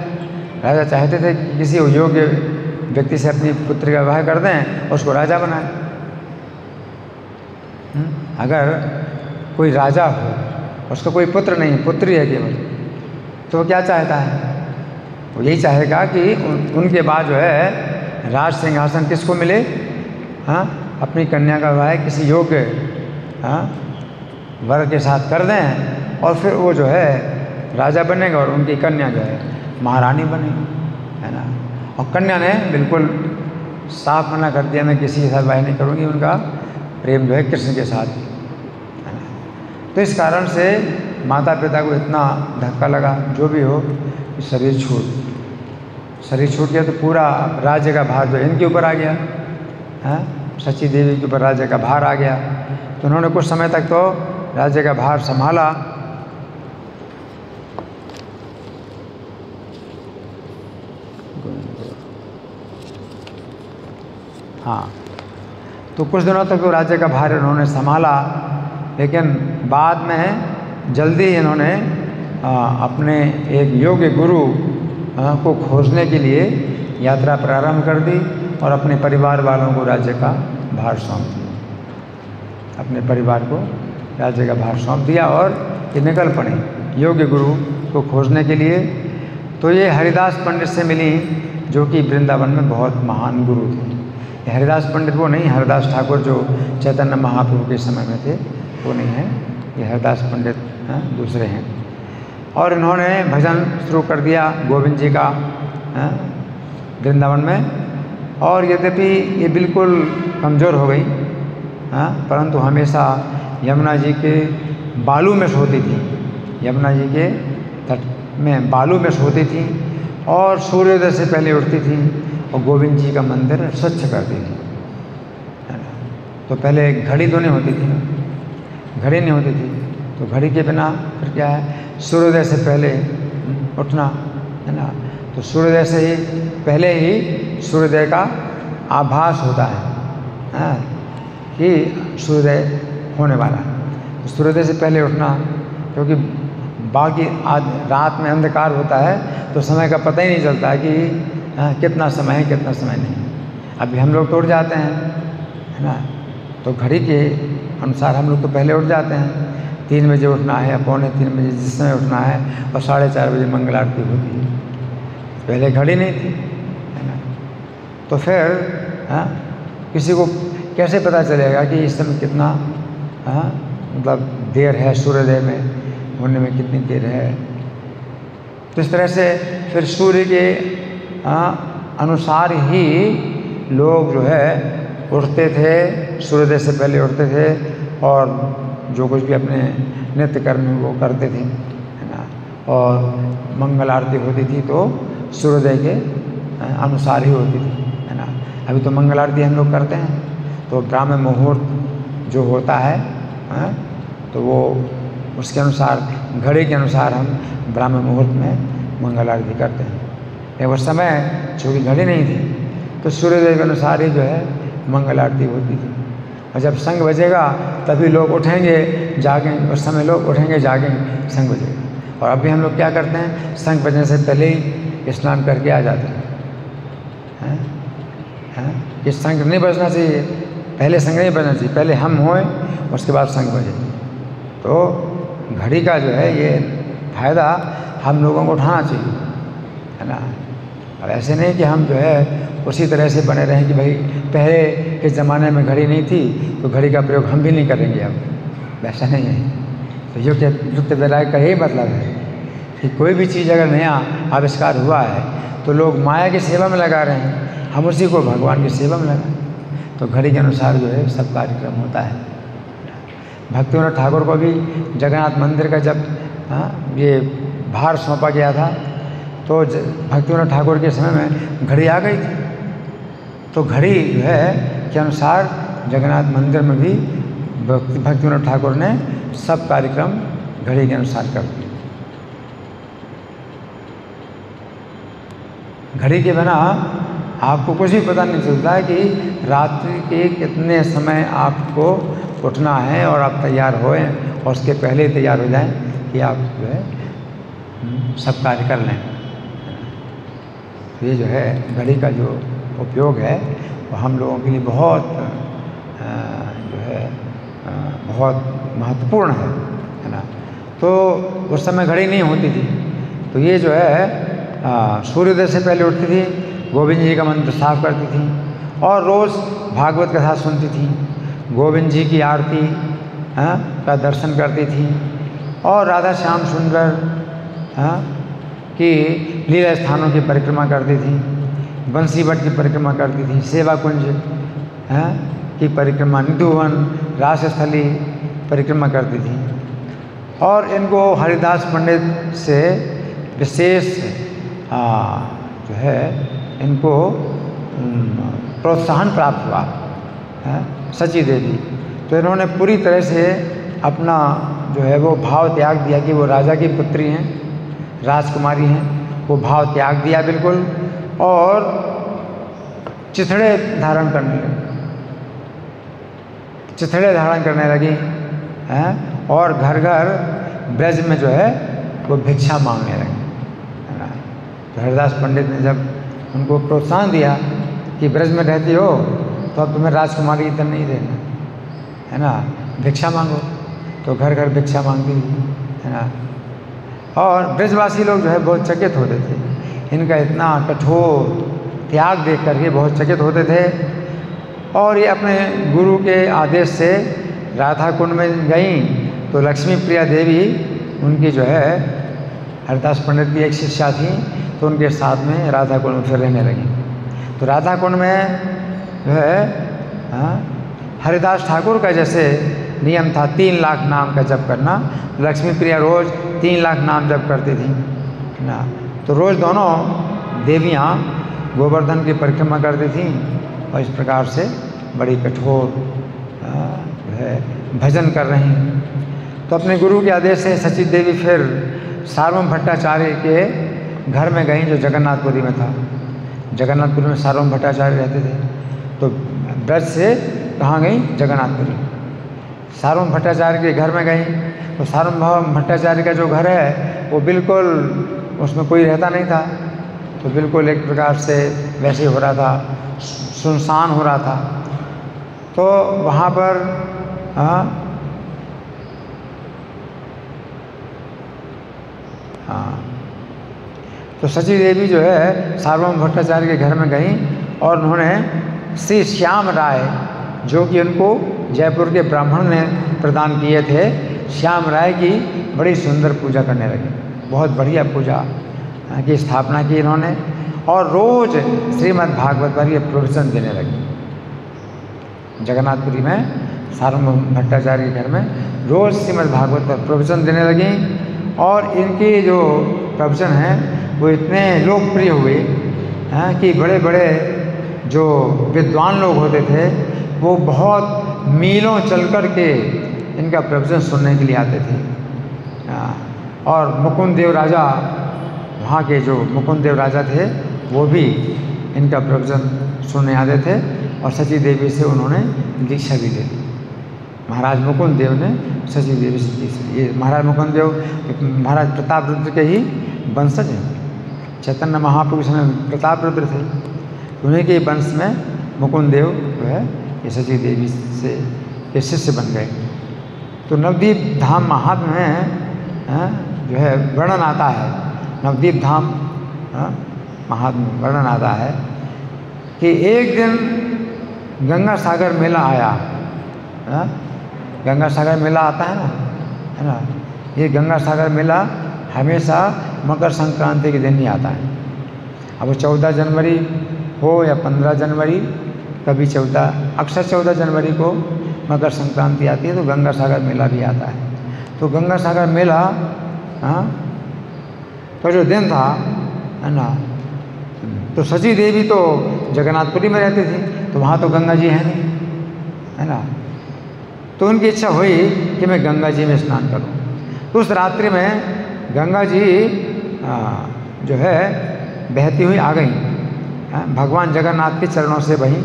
राजा चाहते थे कि किसी योग्य व्यक्ति से अपनी पुत्री का विवाह कर दें और उसको राजा बनाएं। अगर कोई राजा हो, उसका कोई पुत्र नहीं, पुत्री है केवल, तो वो क्या चाहता है? वो यही चाहेगा कि उनके बाद जो है राज सिंहासन किसको मिले? हाँ, अपनी कन्या का विवाह किसी योग्य वर के साथ कर दें और फिर वो जो है राजा बनेगा और उनकी कन्या जो है महारानी बनेगी, है ना। और कन्या ने बिल्कुल साफ मना कर दिया, मैं किसी के साथ विवाह नहीं करूँगी, उनका प्रेम जो है कृष्ण के साथ, है ना। तो इस कारण से माता पिता को इतना धक्का लगा, जो भी हो, शरीर छूट गया तो पूरा राज्य का भार जो इनके ऊपर आ गया, है, सची देवी के ऊपर राज्य का भार आ गया। तो उन्होंने कुछ समय तक तो राज्य का भार संभाला। हाँ, तो कुछ दिनों तक तो राज्य का भार इन्होंने संभाला, लेकिन बाद में जल्दी इन्होंने अपने एक योग्य गुरु को खोजने के लिए यात्रा प्रारंभ कर दी और अपने परिवार वालों को राज्य का भार सौंप दिया। अपने परिवार को राज्य का भार सौंप दिया और ये निकल पड़े योग्य गुरु को खोजने के लिए। तो ये हरिदास पंडित से मिली, जो कि वृंदावन में बहुत महान गुरु थे। हरिदास पंडित वो नहीं, हरिदास ठाकुर जो चैतन्य महाप्रभु के समय में थे वो नहीं है, ये हरिदास पंडित दूसरे हैं। और इन्होंने भजन शुरू कर दिया गोविंद जी का वृंदावन में। और यद्यपि ये बिल्कुल कमज़ोर हो गई, परंतु हमेशा यमुना जी के बालू में सोती थी, यमुना जी के तट में बालू में सोती थी और सूर्योदय से पहले उठती थी और गोविंद जी का मंदिर स्वच्छ करती थी, है ना। तो पहले घड़ी तो नहीं होती थी, घड़ी नहीं होती थी, तो घड़ी के बिना फिर क्या है, सूर्योदय से पहले उठना, है ना। तो सूर्योदय से ही पहले ही सूर्योदय का आभास होता है कि सूर्योदय होने वाला है। तो सूर्योदय से पहले उठना, क्योंकि बाकी आज रात में अंधकार होता है तो समय का पता ही नहीं चलता है कि कितना समय है कितना समय नहीं। अभी हम लोग तो उठ जाते हैं, है ना, तो घड़ी के अनुसार हम लोग तो पहले उठ जाते हैं, 3 बजे उठना है या 2:45 बजे जिस समय उठना है, और 4:30 बजे मंगल आरती होती है। पहले घड़ी नहीं थी, है ना। तो फिर किसी को कैसे पता चलेगा कि इस समय कितना मतलब देर है, सूर्योदय में होने में कितनी देर है। तो इस तरह से फिर सूर्य के अनुसार ही लोग जो है उठते थे, सूर्योदय से पहले उठते थे और जो कुछ भी अपने नित्य कर्म वो करते थे, है ना। और मंगल आरती होती थी तो सूर्योदय के अनुसार ही होती थी, है ना। अभी तो मंगल आरती हम लोग करते हैं तो ब्राह्मण मुहूर्त जो होता है, तो वो उसके अनुसार घड़ी के अनुसार हम ब्राह्मण मुहूर्त में मंगल आरती करते हैं। लेकिन उस समय चूँकि घड़ी नहीं थी तो सूर्योदय के अनुसार ही जो है मंगल आरती होती थी। और जब शंख बजेगा तभी लोग उठेंगे जागेंगे, उस समय लोग उठेंगे जागेंगे, शंख बजेगा। और अभी हम लोग क्या करते हैं, शंख बजने से पहले ही स्नान करके आ जाते हैं, ये शंख नहीं बजना चाहिए, पहले शंख नहीं बजना चाहिए, पहले हम होएं उसके बाद शंख बजे। तो घड़ी का जो है ये फ़ायदा हम लोगों को उठाना चाहिए, है ना। अब ऐसे नहीं कि हम जो है उसी तरह से बने रहें कि भाई पहले के ज़माने में घड़ी नहीं थी तो घड़ी का प्रयोग हम भी नहीं करेंगे, अब वैसा नहीं है। तो युक्त वैराग्य का यही मतलब है कि कोई भी चीज़ अगर नया आविष्कार हुआ है तो लोग माया की सेवा में लगा रहे हैं, हम उसी को भगवान की सेवा में लगाएं। तो घड़ी के अनुसार जो है सब कार्यक्रम होता है। भक्तिविनोद ठाकुर को भी जगन्नाथ मंदिर का जब ये भार सौंपा गया था तो भक्तिविनोद ठाकुर के समय में घड़ी आ गई थी। तो घड़ी जो है के अनुसार जगन्नाथ मंदिर में भी भक्तिविनोद ठाकुर ने सब कार्यक्रम घड़ी के अनुसार कर दिए। घड़ी के बिना आपको कुछ भी पता नहीं चलता है कि रात्रि के कितने समय आपको उठना है और आप तैयार होएं और उसके पहले ही तैयार हो जाएं कि आप जो है सब कार्य कर लें। ये जो है घड़ी का जो उपयोग है वो हम लोगों के लिए बहुत जो है बहुत महत्वपूर्ण है ना। तो उस समय घड़ी नहीं होती थी, तो ये जो है सूर्योदय से पहले उठती थी, गोविंद जी का मंत्र साफ करती थी और रोज़ भागवत कथा सुनती थी, गोविंद जी की आरती का दर्शन करती थी और राधा श्याम सुंदर की लीला स्थानों की परिक्रमा करती थी, बंसी भट्ट की परिक्रमा करती थी, सेवा कुंज की परिक्रमा, निधुवन रासस्थली परिक्रमा करती थी। और इनको हरिदास पंडित से विशेष जो है इनको प्रोत्साहन प्राप्त हुआ सची देवी। तो इन्होंने पूरी तरह से अपना जो है वो भाव त्याग दिया कि वो राजा की पुत्री हैं, राजकुमारी हैं, वो भाव त्याग दिया बिल्कुल और चिथड़े धारण करने लगी, चिथड़े धारण करने लगी और घर घर ब्रज में जो है वो भिक्षा मांगने लगी, है ना। तो हरिदास पंडित ने जब उनको प्रोत्साहन दिया कि ब्रज में रहती हो तो अब तुम्हें राजकुमारी इतना नहीं देना, है ना, भिक्षा मांगो। तो घर घर भिक्षा मांगती है ना। और ब्रजवासी लोग जो है बहुत चकित होते थे, इनका इतना कठोर त्याग देख करके बहुत चकित होते थे। और ये अपने गुरु के आदेश से राधा कुंड में गईं तो लक्ष्मी प्रिया देवी उनकी जो है हरिदास पंडित की एक शिष्या थी, तो उनके साथ में राधा कुंड में फिर रहने लगी। तो राधा कुंड में जो है हरिदास ठाकुर का जैसे नियम था 3 लाख नाम का जप करना, लक्ष्मी प्रिया रोज़ 3 लाख नाम जप करती थी ना। तो रोज़ दोनों देवियाँ गोवर्धन की परिक्रमा करती थीं और इस प्रकार से बड़ी कठोर जो है भजन कर रही। तो अपने गुरु के आदेश से सची देवी फिर सार्वभौम भट्टाचार्य के घर में गईं जो जगन्नाथपुरी में था। जगन्नाथपुरी में सार्वभौम भट्टाचार्य रहते थे। तो ब्रज से कहाँ गई? जगन्नाथपुरी। सार्वभौम भट्टाचार्य के घर में गई। तो सार्वभौम भट्टाचार्य का जो घर है वो बिल्कुल उसमें कोई रहता नहीं था, तो बिल्कुल एक प्रकार से वैसे हो रहा था, सुनसान हो रहा था। तो वहाँ पर तो सची देवी जो है सार्वभौम भट्टाचार्य के घर में गई और उन्होंने श्री श्याम राय, जो कि उनको जयपुर के ब्राह्मण ने प्रदान किए थे, श्याम राय की बड़ी सुंदर पूजा करने लगी। बहुत बढ़िया पूजा की स्थापना की इन्होंने और रोज़ श्रीमद् भागवत पर ये प्रवचन देने लगी। जगन्नाथपुरी में सार्वभौम भट्टाचार्य के घर में रोज़ श्रीमद् भागवत पर प्रवचन देने लगी और इनके जो प्रवचन हैं वो इतने लोकप्रिय हुए कि बड़े बड़े जो विद्वान लोग होते थे वो बहुत मीलों चल कर के इनका प्रवचन सुनने के लिए आते थे। और मुकुंद देव राजा, वहाँ के जो मुकुंद देव राजा थे वो भी इनका प्रवचन सुनने आते थे और सची देवी से उन्होंने दीक्षा भी ले ली। महाराज मुकुंद देव ने सची देवी से दीक्षा ली। ये महाराज मुकुंद देव महाराज प्रताप रुद्र के ही वंशज हैं। चैतन्य महापुरुष में प्रताप रुद्र थे, उन्हीं के वंश में मुकुंद देव जो है ये सची देवी से ये शिष्य बन गए। तो नवद्वीप धाम महात्म्य में जो है वर्णन आता है, नवद्वीप धाम महात्म्य वर्णन आता है कि एक दिन गंगा सागर मेला आया। गंगा सागर मेला आता है ना, ये गंगा सागर मेला हमेशा मकर संक्रांति के दिन ही आता है। अब वो 14 जनवरी हो या 15 जनवरी, कभी 14, अक्सर 14 जनवरी को मकर संक्रांति आती है, तो गंगा सागर मेला भी आता है। तो गंगा सागर मेला तो जो दिन था, है ना, तो सची देवी तो जगन्नाथपुरी में रहती थी, तो वहाँ तो गंगा जी है नहीं, है ना। तो उनकी इच्छा हुई कि मैं गंगा जी में स्नान करूँ। तो उस रात्रि में गंगा जी जो है बहती हुई आ गई, भगवान जगन्नाथ के चरणों से वहीं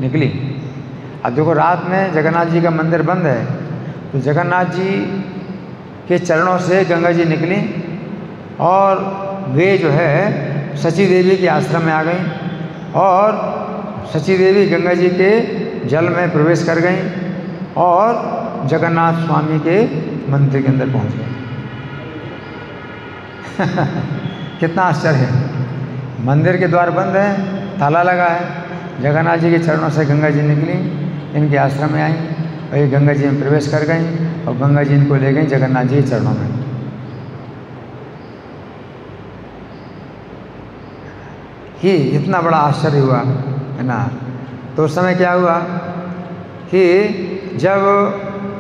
निकली। अब देखो रात में जगन्नाथ जी का मंदिर बंद है, तो जगन्नाथ जी के चरणों से गंगा जी निकली और वे जो है सची देवी के आश्रम में आ गई और सची देवी गंगा जी के जल में प्रवेश कर गईं और जगन्नाथ स्वामी के मंदिर के अंदर पहुंच गए। कितना आश्चर्य है, मंदिर के द्वार बंद हैं, ताला लगा है, जगन्नाथ जी के चरणों से गंगा जी निकली, इनके आश्रम में आई और ये गंगा जी में प्रवेश कर गईं और गंगा जी इनको ले गईं जगन्नाथ जी के चरणों में। कि इतना बड़ा आश्चर्य हुआ है ना। तो उस समय क्या हुआ कि जब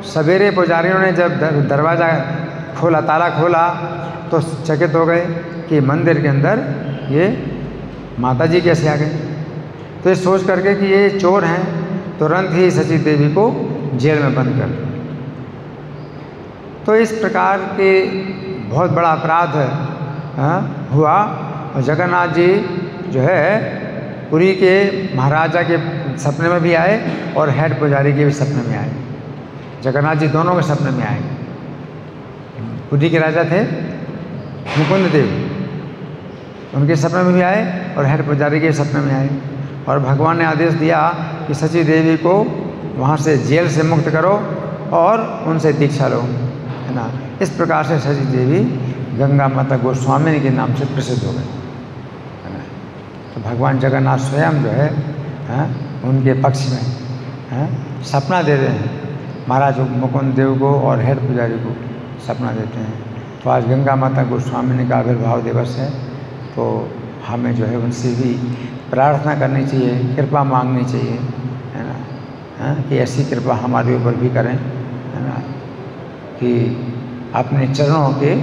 सवेरे पुजारियों ने जब दरवाज़ा खोला, ताला खोला, तो चकित हो गए कि मंदिर के अंदर ये माता जी कैसे आ गए। तो ये सोच करके कि ये चोर हैं, तुरंत ही सची देवी को जेल में बंद कर दिया। तो इस प्रकार के बहुत बड़ा अपराध हुआ और जगन्नाथ जी जो है पुरी के महाराजा के सपने में भी आए और हेड पुजारी के भी सपने में आए। जगन्नाथ जी दोनों के सपने में आए। पुरी के राजा थे मुकुंद देव, उनके सपने में भी आए और हेड पुजारी के सपने में आए और भगवान ने आदेश दिया कि सची देवी को वहाँ से जेल से मुक्त करो और उनसे दीक्षा लो, है ना। इस प्रकार से सची देवी गंगा माता गोस्वामी के नाम से प्रसिद्ध हो गई, है ना। तो भगवान जगन्नाथ स्वयं जो है उनके पक्ष में सपना दे रहे हैं, महाराज मुकुंद देव को और हेड पुजारी को सपना देते हैं। तो आज गंगा माता गोस्वामी का आविर्भाव दिवस है, तो हमें जो है उनसे भी प्रार्थना करनी चाहिए, कृपा मांगनी चाहिए, है ना, कि ऐसी कृपा हमारे ऊपर भी करें, है ना, कि अपने चरणों के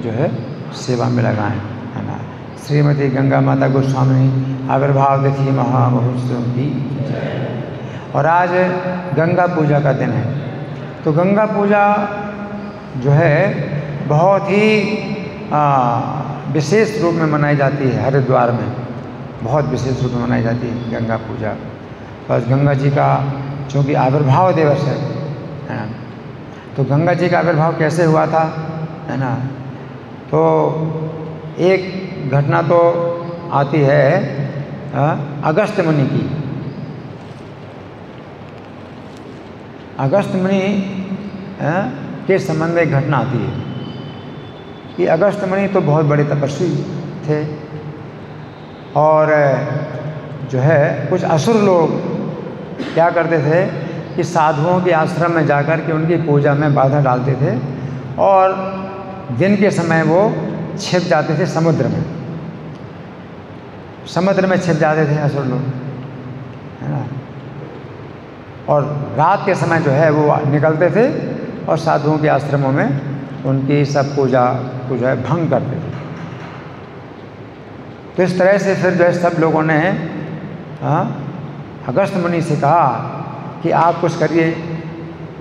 जो है सेवा में लगाएं, है ना। श्रीमती गंगा माता गोस्वामी आविर्भाव तिथि महामहोत्सव की। और आज गंगा पूजा का दिन है। तो गंगा पूजा जो है बहुत ही विशेष रूप में मनाई जाती है। हरिद्वार में बहुत विशेष रूप में मनाई जाती है गंगा पूजा। बस गंगा जी का चूँकि आविर्भाव दिवस है ना, तो गंगा जी का आविर्भाव कैसे हुआ था, है ना। तो एक घटना तो आती है अगस्त मुनि की। अगस्त मुनि के संबंध में एक घटना आती है कि अगस्त मुनि तो बहुत बड़े तपस्वी थे और जो है कुछ असुर लोग क्या करते थे कि साधुओं के आश्रम में जाकर के उनकी पूजा में बाधा डालते थे और दिन के समय वो छिप जाते थे समुद्र में। समुद्र में छिप जाते थे असुर लोग, है ना। और रात के समय जो है वो निकलते थे और साधुओं के आश्रमों में उनकी सब पूजा को जो है भंग करते थे। तो इस तरह से फिर जो है सब लोगों ने अगस्त मुनि से कहा कि आप कुछ करिए,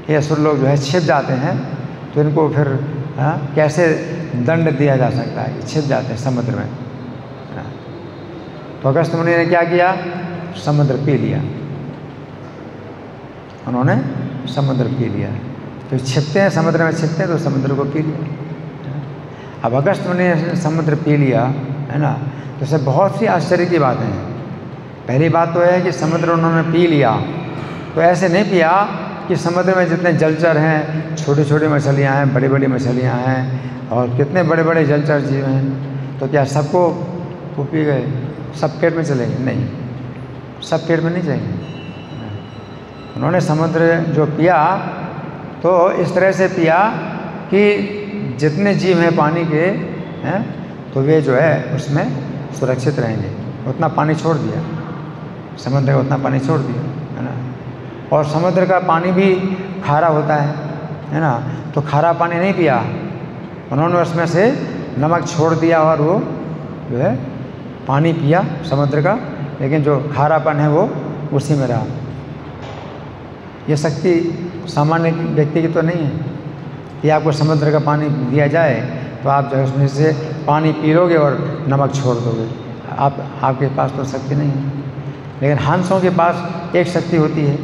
ये असुर लोग जो है छिप जाते हैं, तो इनको फिर कैसे दंड दिया जा सकता है, छिप जाते हैं समुद्र में। तो अगस्त मुनि ने क्या किया, समुद्र पी लिया। उन्होंने समुद्र पी लिया। तो छिपते हैं समुद्र में, छिपते हैं तो समुद्र को पी लिया। अब अगस्त मुनि ने समुद्र पी लिया, है ना। तो इससे बहुत सी आश्चर्य की बातें हैं। पहली बात तो है कि समुद्र उन्होंने पी लिया, तो ऐसे नहीं पिया कि समुद्र में जितने जलचर हैं, छोटी छोटी मछलियाँ हैं, बड़ी बड़ी मछलियाँ हैं और कितने बड़े बड़े जलचर जीव हैं, तो क्या सबको वो पी गए, सब पेट में चले गए? नहीं, सब पेट में नहीं जाएंगे। उन्होंने समुद्र जो पिया तो इस तरह से पिया कि जितने जीव हैं पानी के हैं तो वे जो है उसमें सुरक्षित रहेंगे। उतना पानी छोड़ दिया, समुद्र का उतना पानी छोड़ दिया, है ना। और समुद्र का पानी भी खारा होता है ना। तो खारा पानी नहीं पिया उन्होंने, उसमें से नमक छोड़ दिया और वो जो है पानी पिया समुद्र का, लेकिन जो खारापन है वो उसी में रहा। ये शक्ति सामान्य व्यक्ति की तो नहीं है कि आपको समुद्र का पानी दिया जाए तो आप जो है उसमें से पानी पी लोगे और नमक छोड़ दोगे। आपके पास तो शक्ति नहीं है। लेकिन हंसों के पास एक शक्ति होती है।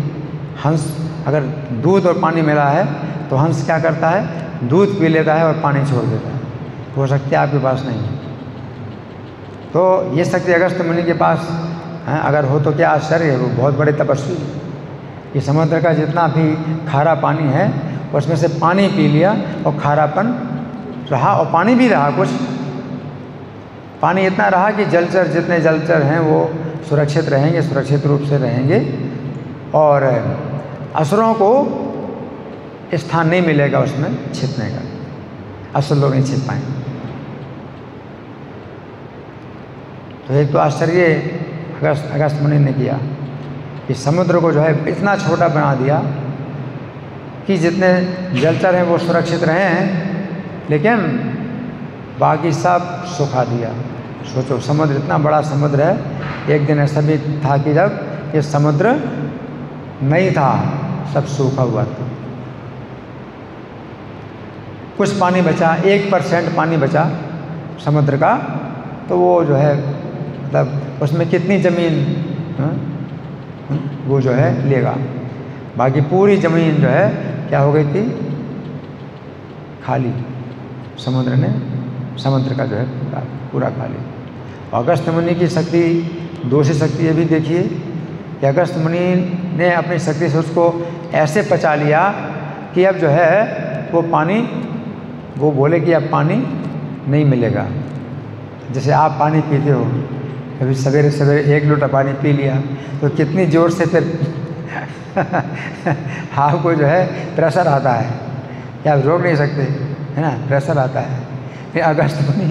हंस अगर दूध और पानी मिला है तो हंस क्या करता है, दूध पी लेता है और पानी छोड़ देता है। वो शक्ति आपके पास नहीं है। तो ये शक्ति अगस्त मुनि के पास हैं, अगर हो तो क्या आश्चर्य है, वो बहुत बड़े तपस्वी हैं। ये समुद्र का जितना भी खारा पानी है उसमें से पानी पी लिया और खारापन रहा, और पानी भी रहा, कुछ पानी इतना रहा कि जलचर, जितने जलचर हैं वो सुरक्षित रहेंगे, सुरक्षित रूप से रहेंगे, और असुरों को स्थान नहीं मिलेगा उसमें छिपने का, असुर लोग नहीं छिप पाएंगे। तो एक तो आश्चर्य अगस्त मुनि ने किया कि समुद्र को जो है इतना छोटा बना दिया कि जितने जलचर हैं वो सुरक्षित रहे हैं, लेकिन बाकी सब सुखा दिया। सोचो, समुद्र इतना बड़ा समुद्र है। एक दिन ऐसा भी था कि जब ये समुद्र नहीं था, सब सूखा हुआ था, कुछ पानी बचा, 1% पानी बचा समुद्र का, तो वो जो है मतलब उसमें कितनी ज़मीन वो जो है लेगा, बाकी पूरी ज़मीन जो है क्या हो गई थी, खाली। समुद्र का जो है पूरा खाली। अगस्त मुनि की शक्ति, दूसरी शक्ति ये भी देखिए कि अगस्त मुनि ने अपनी शक्ति से उसको ऐसे पचा लिया कि अब जो है वो पानी, वो बोले कि अब पानी नहीं मिलेगा। जैसे आप पानी पीते हो, कभी सवेरे सवेरे 1 लोटा पानी पी लिया तो कितनी ज़ोर से फिर आपको जो है प्रेशर आता है, या आप रोक नहीं सकते, है ना, प्रेशर आता है। फिर अगस्त मुनि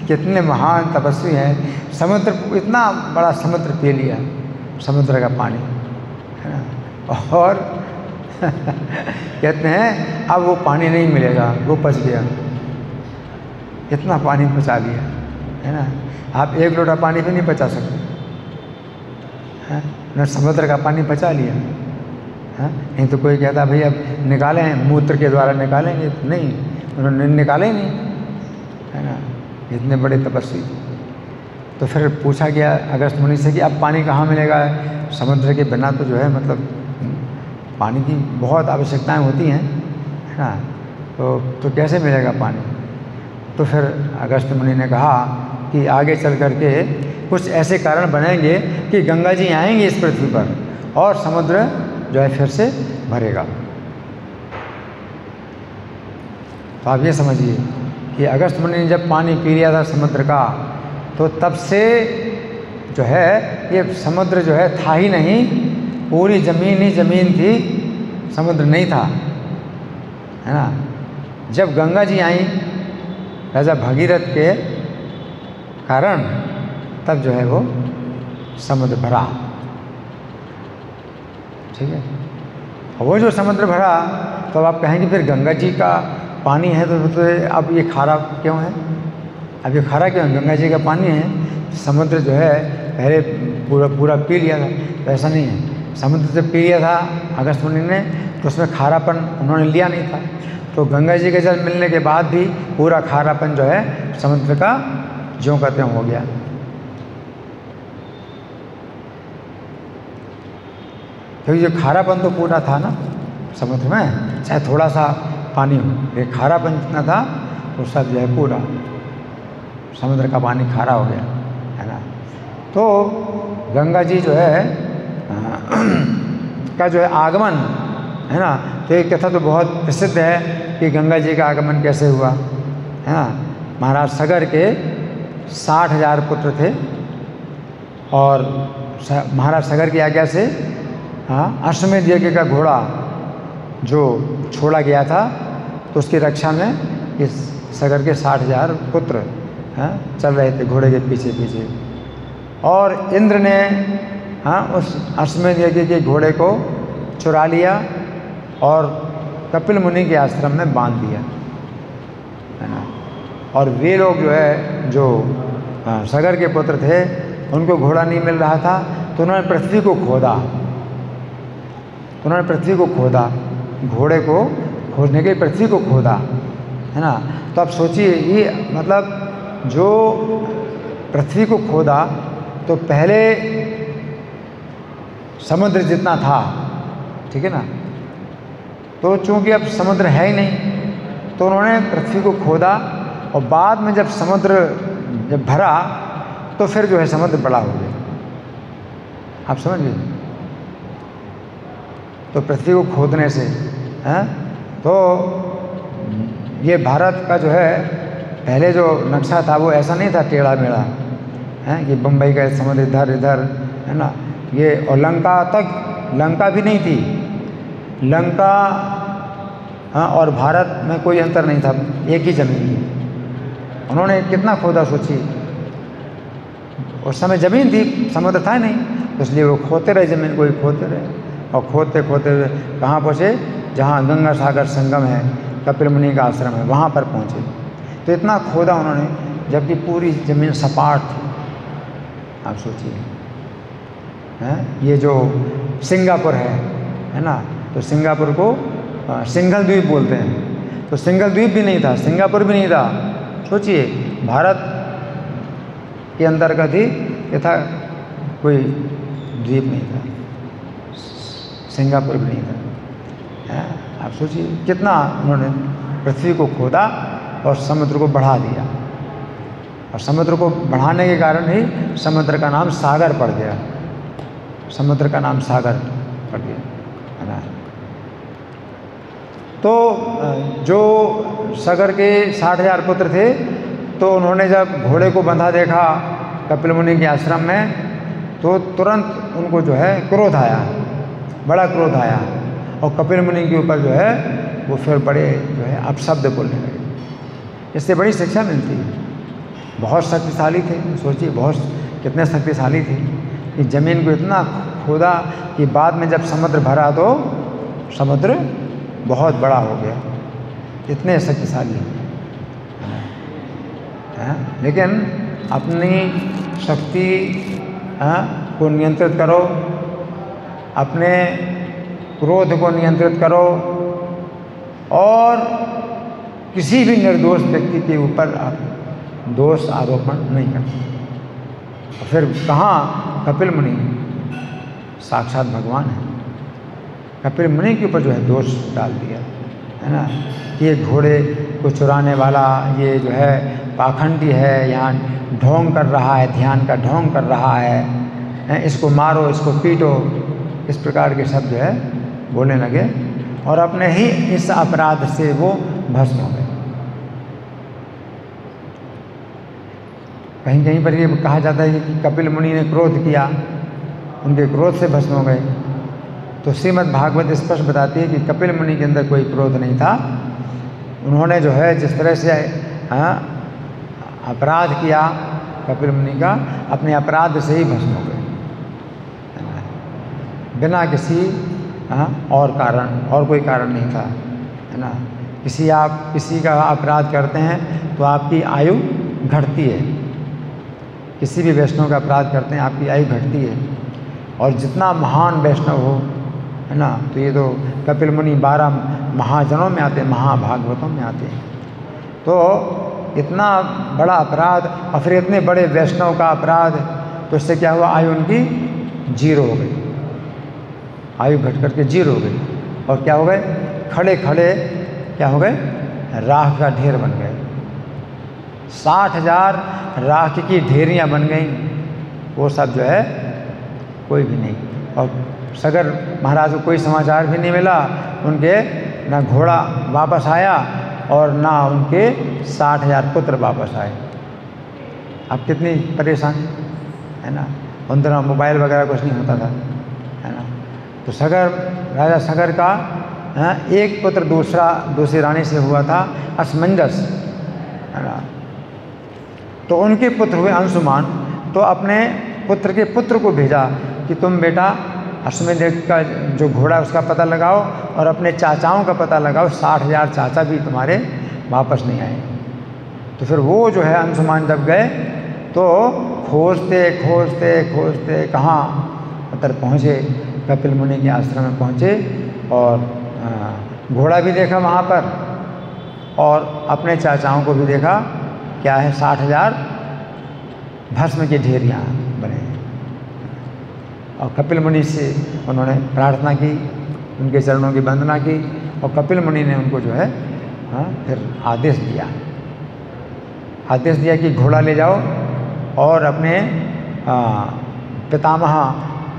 कितने महान तपस्वी हैं, समुद्र, इतना बड़ा समुद्र पी लिया, समुद्र का पानी, है ना, और कहते हैं अब वो पानी नहीं मिलेगा, वो पच गया, इतना पानी पचा लिया, है ना। आप 1 लोटा पानी भी नहीं पचा सकते, हैं ना, समुद्र का पानी पचा लिया, है। नहीं तो कोई कहता भाई अब निकालें, मूत्र के द्वारा निकालेंगे, नहीं, उन्होंने निकाले ही नहीं, है ना, इतने बड़े तपस्वी। तो फिर पूछा गया अगस्त मुनि से कि अब पानी कहाँ मिलेगा, समुद्र के बिना तो जो है मतलब पानी की बहुत आवश्यकताएं होती हैं, है ना, तो कैसे मिलेगा पानी। तो फिर अगस्त मुनि ने कहा कि आगे चल करके कुछ ऐसे कारण बनेंगे कि गंगा जी आएंगे इस पृथ्वी पर और समुद्र जो है फिर से भरेगा। तो आप ये समझिए कि अगस्त मुनि ने जब पानी पी लिया था समुद्र का, तो तब से जो है ये समुद्र जो है था ही नहीं, पूरी ज़मीन ही ज़मीन थी, समुद्र नहीं था, है ना। जब गंगा जी आई राजा भगीरथ के कारण, तब जो है वो समुद्र भरा, ठीक है। और वो जो समुद्र भरा, तो आप कहेंगे फिर गंगा जी का पानी है तो अब ये खारा क्यों है, अब ये खारा क्यों है, गंगा जी का पानी है, समुद्र जो है पहले पूरा पी लिया था। तो ऐसा नहीं है, समुद्र से पी लिया था अगस्त मुनि ने, तो उसमें खारापन उन्होंने लिया नहीं था, तो गंगा जी के जल मिलने के बाद भी पूरा खारापन जो है समुद्र का ज्यों का त्यों हो गया। क्योंकि जो खारापन तो पूरा था ना समुद्र में, चाहे थोड़ा सा पानी हो, ये खारापन जितना था वो सब जो है पूरा समुद्र का पानी खारा हो गया, है ना। तो गंगा जी जो है का जो है आगमन, है ना, तो एक कथा तो बहुत प्रसिद्ध है कि गंगा जी का आगमन कैसे हुआ, है ना। महाराज सगर के 60,000 पुत्र थे, और महाराज सगर की आज्ञा से अश्वमेध यज्ञ का घोड़ा जो छोड़ा गया था, तो उसकी रक्षा में इस सगर के 60,000 पुत्र चल रहे थे घोड़े के पीछे पीछे, और इंद्र ने उस अश्वमेध यज्ञ के घोड़े को चुरा लिया और कपिल मुनि के आश्रम में बांध दिया, है ना। और वे लोग जो है, जो सगर के पुत्र थे, उनको घोड़ा नहीं मिल रहा था, तो उन्होंने पृथ्वी को खोदा, घोड़े को खोजने के पृथ्वी को खोदा, है ना। तो आप सोचिए, ये मतलब जो पृथ्वी को खोदा, तो पहले समुद्र जितना था, ठीक है ना, तो चूंकि अब समुद्र है ही नहीं, तो उन्होंने पृथ्वी को खोदा, और बाद में जब समुद्र जब भरा, तो फिर जो है समुद्र बड़ा हो गया, आप समझ गए। तो पृथ्वी को खोदने से हैं, तो ये भारत का जो है पहले जो नक्शा था वो ऐसा नहीं था टेढ़ा मेढ़ा है कि बम्बई का समुद्र इधर इधर है ना, ये और लंका तक, लंका भी नहीं थी, लंका हाँ और भारत में कोई अंतर नहीं था, एक ही ज़मीन थी। उन्होंने कितना खोदा सोचिए, उस समय ज़मीन थी, समुद्र था नहीं, इसलिए वो खोदते रहे ज़मीन को, खोदते रहे और खोदते खोदते कहाँ पहुँचे, जहाँ गंगा सागर संगम है, कपिल मुनि का आश्रम है, वहाँ पर पहुँचे। तो इतना खोदा उन्होंने, जबकि पूरी ज़मीन सपाट थी। आप सोचिए हैं, ये जो सिंगापुर है ना, तो सिंगापुर को सिंघल द्वीप बोलते हैं, तो सिंघल द्वीप भी नहीं था, सिंगापुर भी नहीं था। सोचिए भारत के अंदर का थी, ये था कोई द्वीप नहीं था, सिंगापुर भी नहीं था। आप सोचिए कितना उन्होंने पृथ्वी को खोदा और समुद्र को बढ़ा दिया, और समुद्र को बढ़ाने के कारण ही समुद्र का नाम सागर पड़ गया, समुद्र का नाम सागर पड़ गया है ना। तो जो सागर के 60,000 पुत्र थे, तो उन्होंने जब घोड़े को बंधा देखा कपिल मुनि के आश्रम में, तो तुरंत उनको जो है क्रोध आया, बड़ा क्रोध आया, और कपिल मुनि के ऊपर जो है वो फिर बड़े जो है अपशब्द बोलने लगे। इससे बड़ी शिक्षा मिलती है। बहुत शक्तिशाली थे, सोचिए बहुत कितने शक्तिशाली थे कि ज़मीन को इतना खोदा कि बाद में जब समुद्र भरा तो समुद्र बहुत बड़ा हो गया, इतने शक्तिशाली हैं। लेकिन अपनी शक्ति को नियंत्रित करो, अपने क्रोध को नियंत्रित करो, और किसी भी निर्दोष व्यक्ति के ऊपर आप दोष आरोपण नहीं करते। फिर कहाँ कपिल मुनि साक्षात भगवान है, कपिल मुनि के ऊपर जो है दोष डाल दिया है ना, ये घोड़े को चुराने वाला, ये जो है पाखंडी है, यहाँ ढोंग कर रहा है, ध्यान का ढोंग कर रहा है, इसको मारो, इसको पीटो, इस प्रकार के शब्द जो है बोलने लगे, और अपने ही इस अपराध से वो भस्म हो गए। कहीं कहीं पर ये कहा जाता है कि कपिल मुनि ने क्रोध किया, उनके क्रोध से भस्म हो गए। तो श्रीमद् भागवत स्पष्ट बताती है कि कपिल मुनि के अंदर कोई क्रोध नहीं था। उन्होंने जो है जिस तरह से अपराध किया कपिल मुनि का, अपने अपराध से ही भस्म हो गए, बिना किसी और कारण, और कोई कारण नहीं था है ना। आप किसी का अपराध करते हैं तो आपकी आयु घटती है, किसी भी वैष्णव का अपराध करते हैं आपकी आयु घटती है, और जितना महान वैष्णव हो है ना, तो ये तो कपिल मुनि 12 महाजनों में आते हैं, महाभागवतों में आते हैं। तो इतना बड़ा अपराध, और फिर इतने बड़े वैष्णव का अपराध, तो इससे क्या हुआ, आयु उनकी 0 हो गई, आयु घट करके 0 हो गई, और क्या हो गए, खड़े खड़े क्या हो गए, राख का ढेर बन गए। 60,000 राख की ढेरियाँ बन गई, वो सब जो है कोई भी नहीं। और सगर महाराज को कोई समाचार भी नहीं मिला, उनके ना घोड़ा वापस आया और ना उनके 60,000 पुत्र वापस आए। अब कितनी परेशानी है ना, उन दिनों मोबाइल वगैरह कुछ नहीं होता था है ना। तो सगर, राजा सगर का एक पुत्र दूसरी रानी से हुआ था असमंजस है ना। तो उनके पुत्र हुए अंशुमान, तो अपने पुत्र के पुत्र को भेजा कि तुम बेटा अश्वमेध का जो घोड़ा है उसका पता लगाओ, और अपने चाचाओं का पता लगाओ, 60,000 चाचा भी तुम्हारे वापस नहीं आए। तो फिर वो जो है अंशुमान जब गए, तो खोजते खोजते खोजते कहाँ उधर पहुँचे, कपिल मुनि के आश्रम में पहुँचे, और घोड़ा भी देखा वहाँ पर, और अपने चाचाओं को भी देखा, क्या है 60,000 भस्म की ढेरियाँ बने। और कपिल मुनि से उन्होंने प्रार्थना की, उनके चरणों की वंदना की, और कपिल मुनि ने उनको जो है फिर आदेश दिया कि घोड़ा ले जाओ और अपने पितामह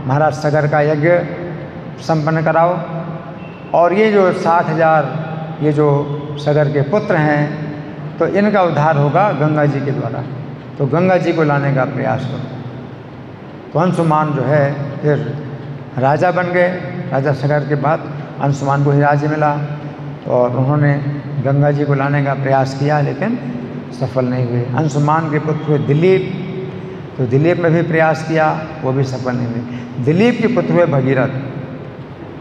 महाराज सगर का यज्ञ संपन्न कराओ, और ये जो 60,000 ये जो सगर के पुत्र हैं, तो इनका उद्धार होगा गंगा जी के द्वारा। तो गंगा जी को लाने का प्रयास करो। तो अंशुमान जो है फिर राजा बन गए। राजा सगर के बाद अंशुमान को ही राज्य मिला, और उन्होंने गंगा जी को लाने का प्रयास किया, लेकिन सफल नहीं हुए। अंशुमान के पुत्र हुए दिलीप, तो दिलीप ने भी प्रयास किया, वो भी सफल नहीं हुए। दिलीप के पुत्र हुए भगीरथ,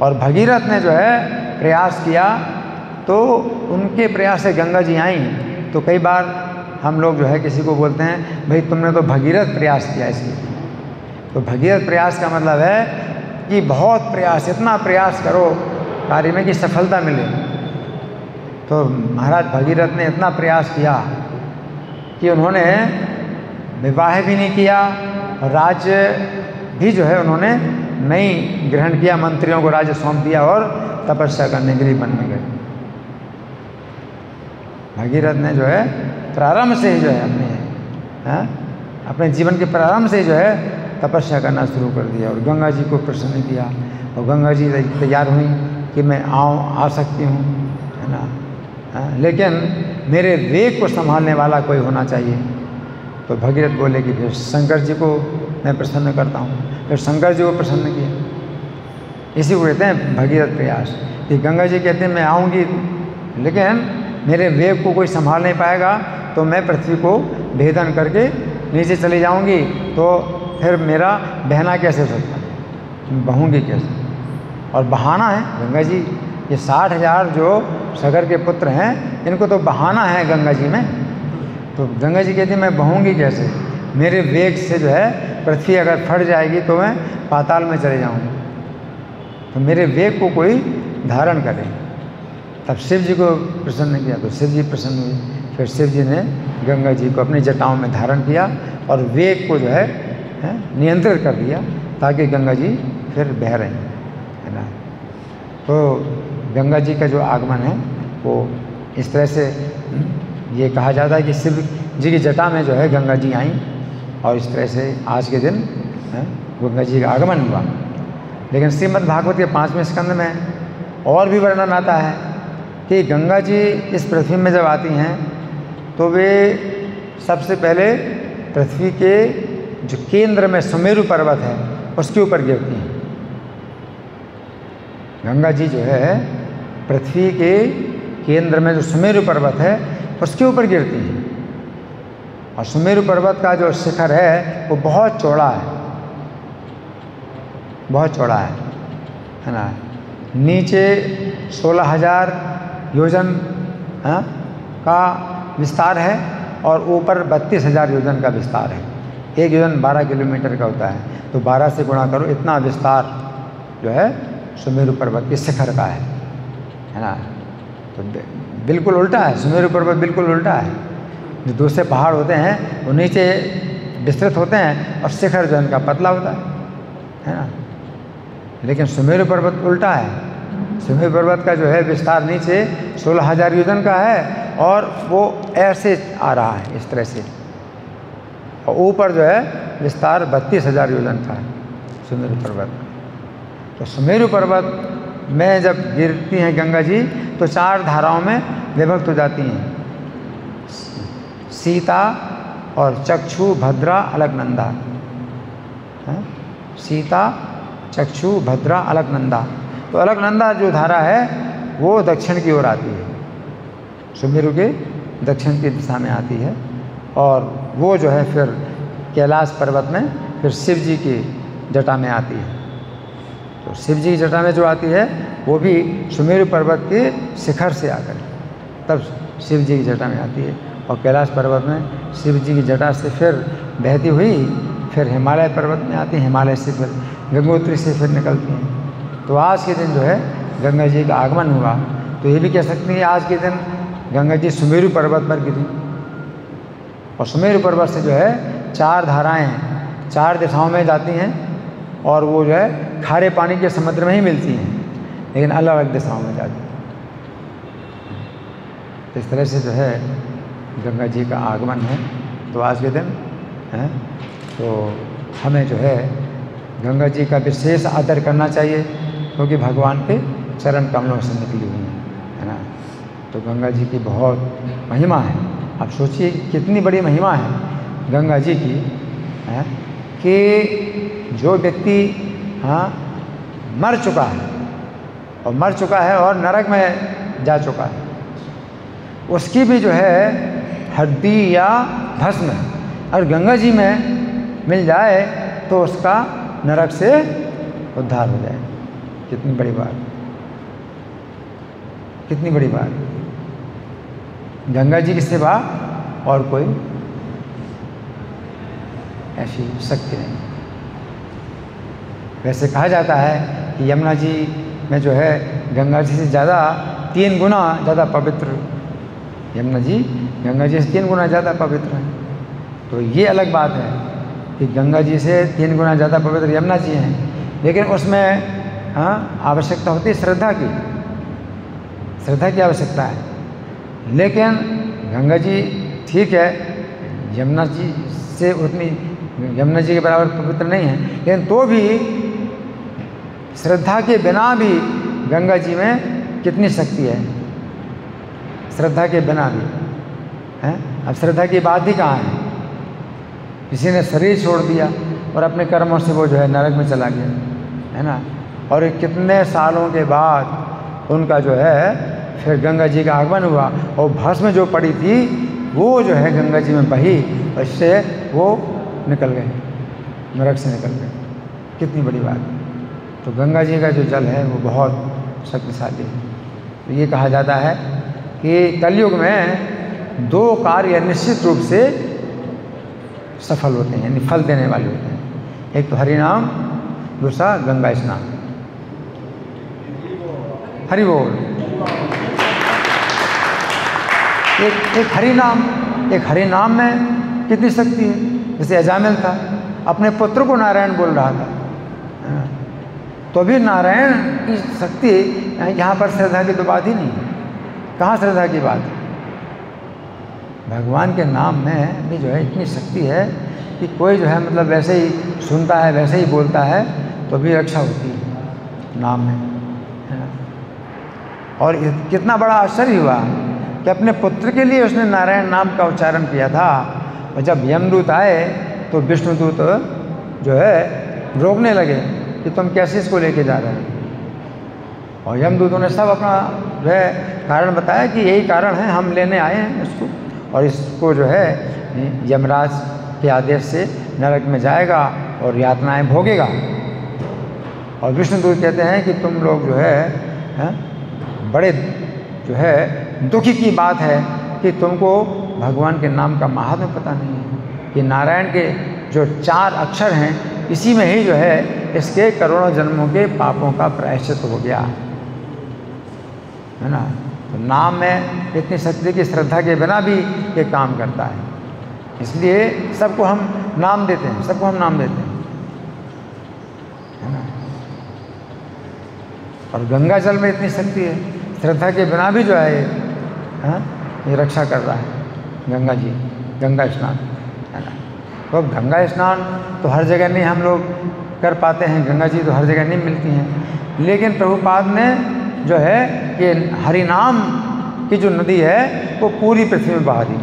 और भगीरथ ने जो है प्रयास किया, तो उनके प्रयास से गंगा जी आई। तो कई बार हम लोग जो है किसी को बोलते हैं, भाई तुमने तो भगीरथ प्रयास किया इसलिए। तो भगीरथ प्रयास का मतलब है कि बहुत प्रयास, इतना प्रयास करो कार्य में कि सफलता मिले। तो महाराज भगीरथ ने इतना प्रयास किया कि उन्होंने विवाह भी नहीं किया, और राज्य भी जो है उन्होंने नहीं ग्रहण किया, मंत्रियों को राज्य सौंप दिया और तपस्या करने के लिए वन में गए। भगीरथ ने जो है प्रारंभ से ही जो है अपने जीवन के प्रारंभ से जो है तपस्या करना शुरू कर दिया, और गंगा जी को प्रसन्न किया। और गंगा जी तैयार हुई कि मैं आ सकती हूँ, है ना, लेकिन मेरे वेग को संभालने वाला कोई होना चाहिए। तो भगीरथ बोले कि फिर शंकर जी को मैं प्रसन्न करता हूँ। फिर शंकर जी को प्रसन्न किया। इसी को कहते हैं भगीरथ प्रयास, कि गंगा जी कहते हैं मैं आऊँगी, लेकिन मेरे वेग को कोई संभाल नहीं पाएगा, तो मैं पृथ्वी को भेदन करके नीचे चली जाऊँगी, तो फिर मेरा बहना कैसे हो सकता है, बहूँगी कैसे। और बहाना है गंगा जी, ये 60,000 जो सगर के पुत्र हैं, इनको तो बहाना है गंगा जी में। तो गंगा जी कहती मैं बहूँगी कैसे, मेरे वेग से जो है पृथ्वी अगर फट जाएगी तो मैं पाताल में चले जाऊँगी, तो मेरे वेग को कोई धारण करे। तब शिव जी को प्रसन्न किया, तो शिव जी प्रसन्न हुए। फिर शिव जी ने गंगा जी को अपनी जटाओं में धारण किया, और वेग को जो है नियंत्रित कर दिया, ताकि गंगा जी फिर बह रहे हैं, है ना। तो गंगा जी का जो आगमन है वो इस तरह से ये कहा जाता है कि शिव जी की जटा में जो है गंगा जी आई, और इस तरह से आज के दिन गंगा जी का आगमन हुआ। लेकिन श्रीमद् भागवत के 5वें स्कंद में और भी वर्णन आता है कि गंगा जी इस पृथ्वी में जब आती हैं, तो वे सबसे पहले पृथ्वी के जो केंद्र में सुमेरु पर्वत है उसके ऊपर गिरती हैं। गंगा जी जो है पृथ्वी के केंद्र में जो सुमेरु पर्वत है उसके ऊपर गिरती हैं, और सुमेरु पर्वत का जो शिखर है वो बहुत चौड़ा है, बहुत चौड़ा है ना। नीचे 16,000 योजन का विस्तार है, और ऊपर 32,000 योजन का विस्तार है। एक योजन 12 किलोमीटर का होता है, तो 12 से गुणा करो, इतना विस्तार जो है सुमेरु पर्वत के शिखर का है ना। तो बिल्कुल उल्टा है, सुमेरु पर्वत बिल्कुल उल्टा है। जो दूसरे पहाड़ होते हैं वो नीचे विस्तृत होते हैं, और शिखर जो इनका पतला होता है ना। लेकिन सुमेरु पर्वत उल्टा है। सुमेरु पर्वत का जो है विस्तार नीचे 16,000 योजन का है, और वो ऐसे आ रहा है इस तरह से, और ऊपर जो है विस्तार 32,000 योजन का है सुमेरु पर्वत। तो सुमेरु पर्वत में जब गिरती हैं गंगा जी, तो 4 धाराओं में विभक्त हो जाती हैं, सीता और चक्षु भद्रा अलकनंदा। सीता चक्षु भद्रा अलकनंदा। तो अलकनंदा जो धारा है वो दक्षिण की ओर आती है, सुमेरु के दक्षिण की दिशा में आती है, और वो जो है फिर कैलाश पर्वत में फिर शिव जी की जटा में आती है। तो शिव जी की जटा में जो आती है वो भी सुमेरु पर्वत के शिखर से आकर तब शिव जी की जटा में आती है, और कैलाश पर्वत में शिव जी की जटा से फिर बहती हुई फिर हिमालय पर्वत में आती है, हिमालय से फिर गंगोत्री से फिर निकलती हैं। तो आज के दिन जो है गंगा जी का आगमन हुआ, तो ये भी कह सकते हैं आज के दिन गंगा जी सुमेरु पर्वत पर गिरी, और सुमेरु पर्वत से जो है 4 धाराएं 4 दिशाओं में जाती हैं, और वो जो है खारे पानी के समुद्र में ही मिलती हैं, लेकिन अलग अलग दिशाओं में जाती हैं। इस तरह से जो है गंगा जी का आगमन है। तो आज के दिन है तो हमें जो है गंगा जी का विशेष आदर करना चाहिए, क्योंकि भगवान के चरण कमलों से निकली हुई है ना। तो गंगा जी की बहुत महिमा है। आप सोचिए कितनी बड़ी महिमा है गंगा जी की, है कि जो व्यक्ति मर चुका है और नरक में जा चुका है, उसकी भी जो है हड्डी या भस्म और गंगा जी में मिल जाए तो उसका नरक से उद्धार हो जाए। कितनी बड़ी बात, कितनी बड़ी बात। गंगा जी की सिवा और कोई ऐसी शक्ति नहीं। वैसे कहा जाता है कि यमुना जी में जो है गंगा जी से ज़्यादा 3 गुना ज़्यादा पवित्र, यमुना जी गंगा जी से 3 गुना ज़्यादा पवित्र है। तो ये अलग बात है कि गंगा जी से 3 गुना ज़्यादा पवित्र यमुना जी हैं, लेकिन उसमें आवश्यकता होती है श्रद्धा की आवश्यकता है। लेकिन गंगा जी ठीक है, यमुना जी से उतनी, यमुना जी के बराबर पवित्र नहीं है, लेकिन तो भी श्रद्धा के बिना भी गंगा जी में कितनी शक्ति है, श्रद्धा के बिना भी है। अब श्रद्धा की बात ही कहाँ है। किसी ने शरीर छोड़ दिया और अपने कर्मों से वो जो है नरक में चला गया, है ना, और कितने सालों के बाद उनका जो है फिर गंगा जी का आगमन हुआ और भस्म जो पड़ी थी वो जो है गंगा जी में बही, और इससे वो निकल गए, नरक से निकल गए। कितनी बड़ी बात। तो गंगा जी का जो जल है वो बहुत शक्तिशाली है। तो ये कहा जाता है कि कलयुग में 2 कार्य निश्चित रूप से सफल होते हैं, यानी फल देने वाले होते हैं। एक तो हरि नाम, दूसरा गंगा स्नान। हरि बोल। एक हरि नाम में कितनी शक्ति है। जैसे अजामिल था, अपने पुत्र को नारायण बोल रहा था, तो भी नारायण की शक्ति, यहाँ पर श्रद्धा की तो बात ही नहीं। कहाँ श्रद्धा की बात है। भगवान के नाम में भी जो है इतनी शक्ति है कि कोई जो है मतलब वैसे ही सुनता है, वैसे ही बोलता है, तो भी रक्षा होती है नाम में, है ना। और कितना बड़ा आश्चर्य हुआ कि अपने पुत्र के लिए उसने नारायण नाम का उच्चारण किया था, और जब यमदूत आए तो विष्णुदूत जो है रोकने लगे कि तुम कैसे इसको लेके जा रहे हो। और यमदूतों ने सब अपना वह कारण बताया कि यही कारण है, हम लेने आए हैं इसको, और इसको जो है यमराज के आदेश से नरक में जाएगा और यातनाएं भोगेगा। और विष्णुदूत कहते हैं कि तुम लोग जो है बड़े जो है दुखी की बात है कि तुमको भगवान के नाम का महात्म्य पता नहीं है, कि नारायण के जो 4 अक्षर हैं इसी में ही जो है इसके करोड़ों जन्मों के पापों का प्रायश्चित हो गया, है ना। तो नाम में इतनी शक्ति की श्रद्धा के बिना भी ये काम करता है। इसलिए सबको हम नाम देते हैं, सबको हम नाम देते हैं, है ना। और गंगा जल में इतनी शक्ति है, श्रद्धा के बिना भी जो है ये रक्षा कर रहा है गंगा जी, गंगा स्नान, है ना। तो गंगा स्नान तो हर जगह नहीं हम लोग कर पाते हैं, गंगा जी तो हर जगह नहीं मिलती हैं, लेकिन प्रभुपाद ने जो है कि हरि नाम की जो नदी है वो पूरी पृथ्वी में बहा दी।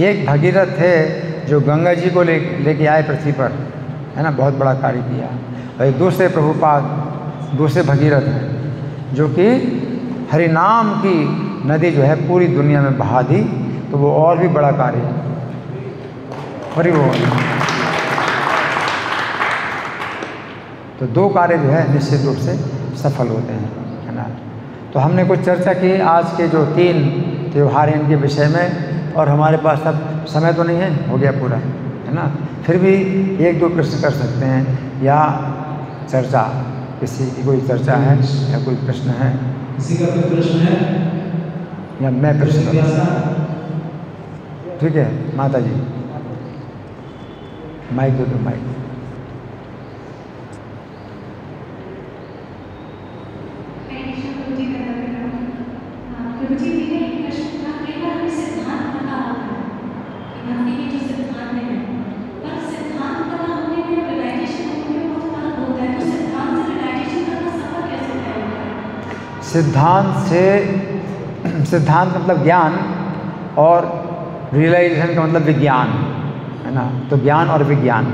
एक भगीरथ थे जो गंगा जी को लेके आए पृथ्वी पर, है ना, बहुत बड़ा कार्य किया। और दूसरे प्रभुपाद, दूसरे भगीरथ हैं जो कि हरि नाम की नदी जो है पूरी दुनिया में बहा दी, तो वो और भी बड़ा कार्य है। हरि बोल। तो 2 कार्य जो है निश्चित रूप से सफल होते हैं, है ना। तो हमने कुछ चर्चा की आज के जो 3 त्यौहार हैं इनके विषय में, और हमारे पास अब समय तो नहीं है, हो गया पूरा, है ना। फिर भी 1-2 प्रश्न कर सकते हैं, या चर्चा, किसी की कोई चर्चा है या कोई प्रश्न है, किसी का कोई प्रश्न है, या मैं प्रश्न करूँ? ठीक है माता जी, माइक दो, माइक। सिद्धांत में है, पर सिद्धांत वाला होने में रियलाइजेशन होने में बहुत फर्क होता है, तो सिद्धांत से रियलाइजेशन करना सफर कैसे तय होता है? सिद्धांत मतलब ज्ञान और रियलाइजेशन का मतलब विज्ञान, है ना। तो ज्ञान और विज्ञान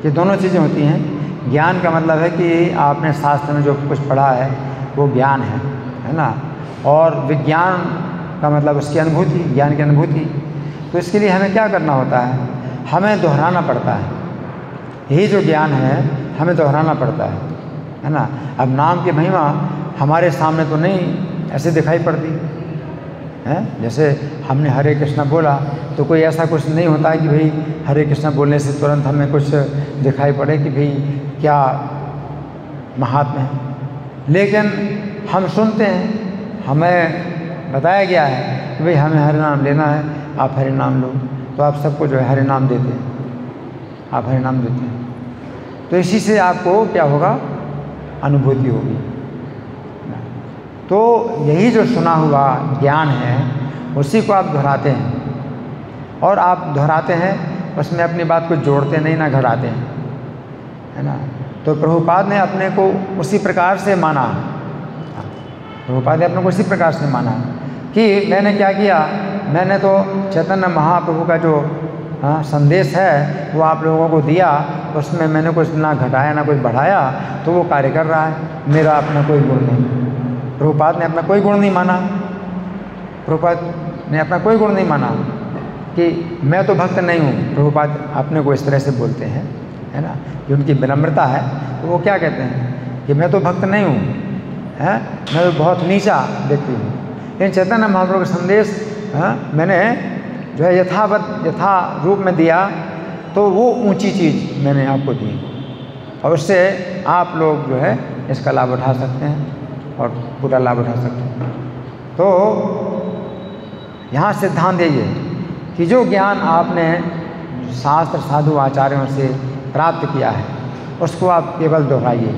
ये दोनों चीज़ें होती हैं। ज्ञान का मतलब है कि आपने शास्त्र में जो कुछ पढ़ा है वो ज्ञान है ना। और विज्ञान का मतलब उसकी अनुभूति, ज्ञान की अनुभूति। तो इसके लिए हमें क्या करना होता है, हमें दोहराना पड़ता है। यही जो ज्ञान है हमें दोहराना पड़ता है ना। अब नाम की महिमा हमारे सामने तो नहीं ऐसे दिखाई पड़ती है। जैसे हमने हरे कृष्णा बोला तो कोई ऐसा कुछ नहीं होता है कि भाई हरे कृष्णा बोलने से तुरंत हमें कुछ दिखाई पड़े कि भाई क्या महात्म्य है। लेकिन हम सुनते हैं, हमें बताया गया है कि भाई हमें हरे नाम लेना है, आप हरे नाम लो। तो आप सबको जो है हरे नाम देते हैं, आप हरे नाम देते हैं। तो इसी से आपको क्या होगा, अनुभूति होगी। तो यही जो सुना हुआ ज्ञान है उसी को आप दोहराते हैं, और आप दोहराते हैं उसमें अपनी बात को जोड़ते नहीं ना घटाते हैं, है ना। तो प्रभुपाद ने अपने को उसी प्रकार से माना, प्रभुपाद ने अपने को उसी प्रकार से माना कि मैंने क्या किया, मैंने तो चैतन्य महाप्रभु का जो संदेश है वो आप लोगों को दिया, उसमें मैंने कुछ ना घटाया ना कुछ बढ़ाया, तो वो कार्य कर रहा है। मेरा अपना कोई गुण नहीं, प्रभुपाद ने अपना कोई गुण नहीं माना। प्रभुपाद ने अपना कोई गुण नहीं माना कि मैं तो भक्त नहीं हूँ। प्रभुपाद अपने को इस तरह से बोलते हैं, है ना, कि उनकी विनम्रता है। तो वो क्या कहते हैं कि मैं तो भक्त नहीं हूँ, है, मैं तो बहुत नीचा व्यक्ति हूँ। लेकिन चैतन्य महाप्रभु का संदेश मैंने जो है यथा रूप में दिया, तो वो ऊंची चीज़ मैंने आपको दी, और उससे आप लोग जो है इसका लाभ उठा सकते हैं और पूरा लाभ उठा सकते हैं। तो यहाँ सिद्धांत यही है कि जो ज्ञान आपने शास्त्र साधु आचार्यों से प्राप्त किया है उसको आप केवल दोहराइए,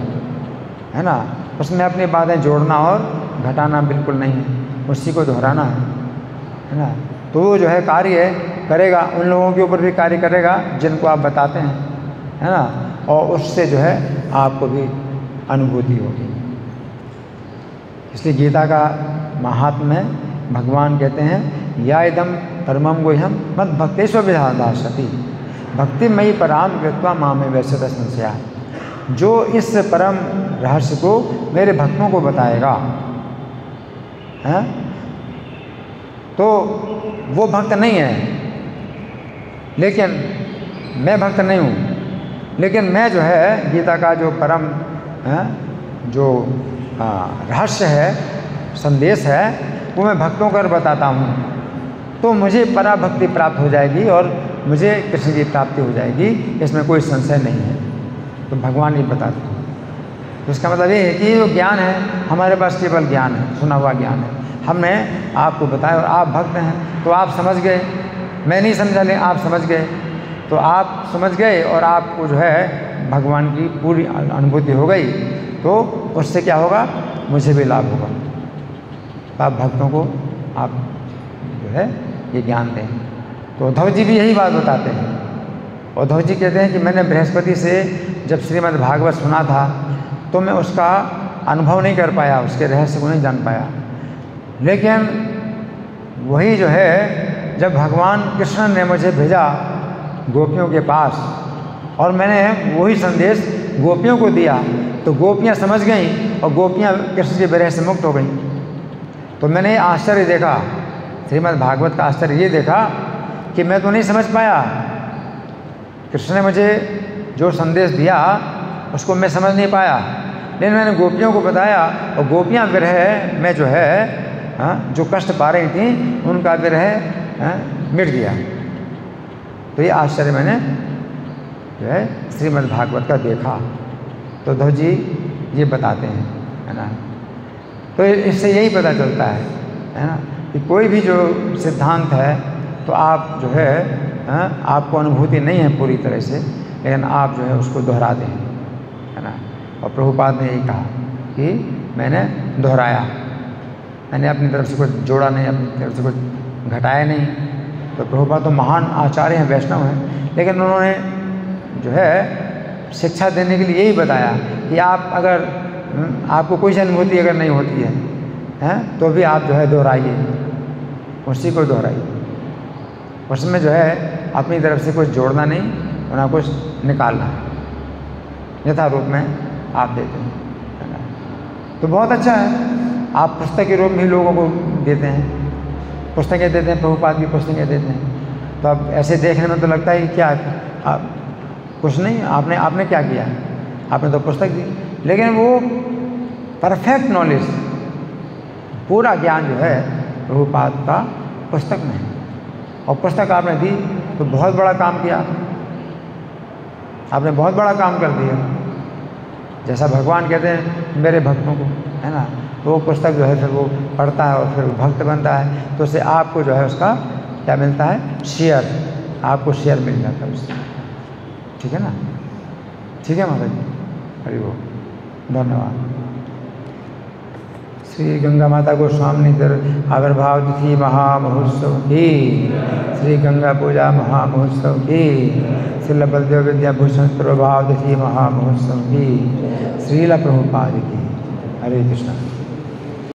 है ना। उसमें अपनी बातें जोड़ना और घटाना बिल्कुल नहीं है, उसी को दोहराना है ना। तो वो जो है कार्य करेगा, उन लोगों के ऊपर भी कार्य करेगा जिनको आप बताते हैं, है ना, और उससे जो है आपको भी अनुभूति होगी। इसलिए गीता का महात्म्य में भगवान कहते हैं या इदम परमम गुह्यम मद भक्तेश्वर विधादासति भक्तिमयी पराम कृत्वा मामे वैश्यत संशया। जो इस परम रहस्य को मेरे भक्तों को बताएगा, हैं, तो वो भक्त नहीं है, लेकिन मैं भक्त नहीं हूँ। लेकिन मैं जो है गीता का जो परम जो रहस्य है, संदेश है, वो मैं भक्तों को बताता हूँ, तो मुझे पराभक्ति प्राप्त हो जाएगी और मुझे कृष्ण की प्राप्ति हो जाएगी, इसमें कोई संशय नहीं है। तो भगवान ये बताते हैं। तो इसका मतलब ये है कि जो ज्ञान है हमारे पास केवल ज्ञान है, सुना हुआ ज्ञान है, हमने आपको बताया और आप भक्त हैं तो आप समझ गए, मैं नहीं समझा, लेकिन आप समझ गए, तो आप समझ गए और आपको जो है भगवान की पूरी अनुभूति हो गई। तो उससे क्या होगा, मुझे भी लाभ होगा। तो आप भक्तों को आप जो है ये ज्ञान दें। तो उद्धव जी भी यही बात बताते हैं। उद्धव जी कहते हैं कि मैंने बृहस्पति से जब श्रीमद् भागवत सुना था तो मैं उसका अनुभव नहीं कर पाया, उसके रहस्य को नहीं जान पाया। लेकिन वही जो है जब भगवान कृष्ण ने मुझे भेजा गोपियों के पास और मैंने वही संदेश गोपियों को दिया, तो गोपियाँ समझ गईं और गोपियाँ कृष्ण के विरह से मुक्त हो गईं। तो मैंने आश्चर्य देखा, श्रीमद् भागवत का आश्चर्य ये देखा कि मैं तो नहीं समझ पाया, कृष्ण ने मुझे जो संदेश दिया उसको मैं समझ नहीं पाया, लेकिन मैंने गोपियों को बताया और गोपियाँ विरह में जो है जो कष्ट पा रही थी उनका विरह मिट गया। तो ये आश्चर्य मैंने जो है श्रीमद् भागवत का देखा। तो उद्धव जी ये बताते हैं, है ना। तो इससे यही पता चलता है ना, कि कोई भी जो सिद्धांत है तो आप जो है आपको अनुभूति नहीं है पूरी तरह से, लेकिन आप जो है उसको दोहराते हैं, है ना। और प्रभुपाद ने यही कहा कि मैंने दोहराया, मैंने अपनी तरफ से कुछ जोड़ा नहीं, अपनी तरफ से कुछ घटाया नहीं, तो प्रभुपाद तो महान आचार्य हैं, वैष्णव हैं, लेकिन उन्होंने जो है शिक्षा देने के लिए यही बताया कि आप अगर आपको कोई अनुभूति अगर नहीं होती है हैं, तो भी आप जो है दोहराइए, उसी को दोहराइए। उसमें जो है अपनी तरफ से कुछ जोड़ना नहीं और ना कुछ निकालना है, यथा रूप में आप देते हैं, है ना। तो बहुत अच्छा है, आप पुस्तक के रूप में ही लोगों को देते हैं, पुस्तकें देते हैं, प्रभुपाद की पुस्तकें देते हैं। तो अब ऐसे देखने में तो लगता है कि क्या आप कुछ नहीं, आपने क्या किया, आपने तो पुस्तक दी, लेकिन वो परफेक्ट नॉलेज, पूरा ज्ञान जो है प्रभुपाद का पुस्तक में है। और पुस्तक आपने दी तो बहुत बड़ा काम किया, आपने बहुत बड़ा काम कर दिया। जैसा भगवान कहते हैं मेरे भक्तों को, है ना, तो वो पुस्तक जो है फिर वो पढ़ता है और फिर वो भक्त बनता है, तो उससे आपको जो है उसका क्या मिलता है, शेयर, आपको शेयर मिल जाता है उससे। ठीक है ना, ठीक है महाराज जी, हरि बोल, धन्यवाद। श्री गंगा माता गोस्वामी आविर्भाव तिथि महामहोत्सव की, श्री गंगा पूजा महामहोत्सव की, श्रील बलदेव विद्याभूषण प्रभाव तिथि महामहोत्सव की, श्रील प्रभुपाद की। हरे कृष्ण।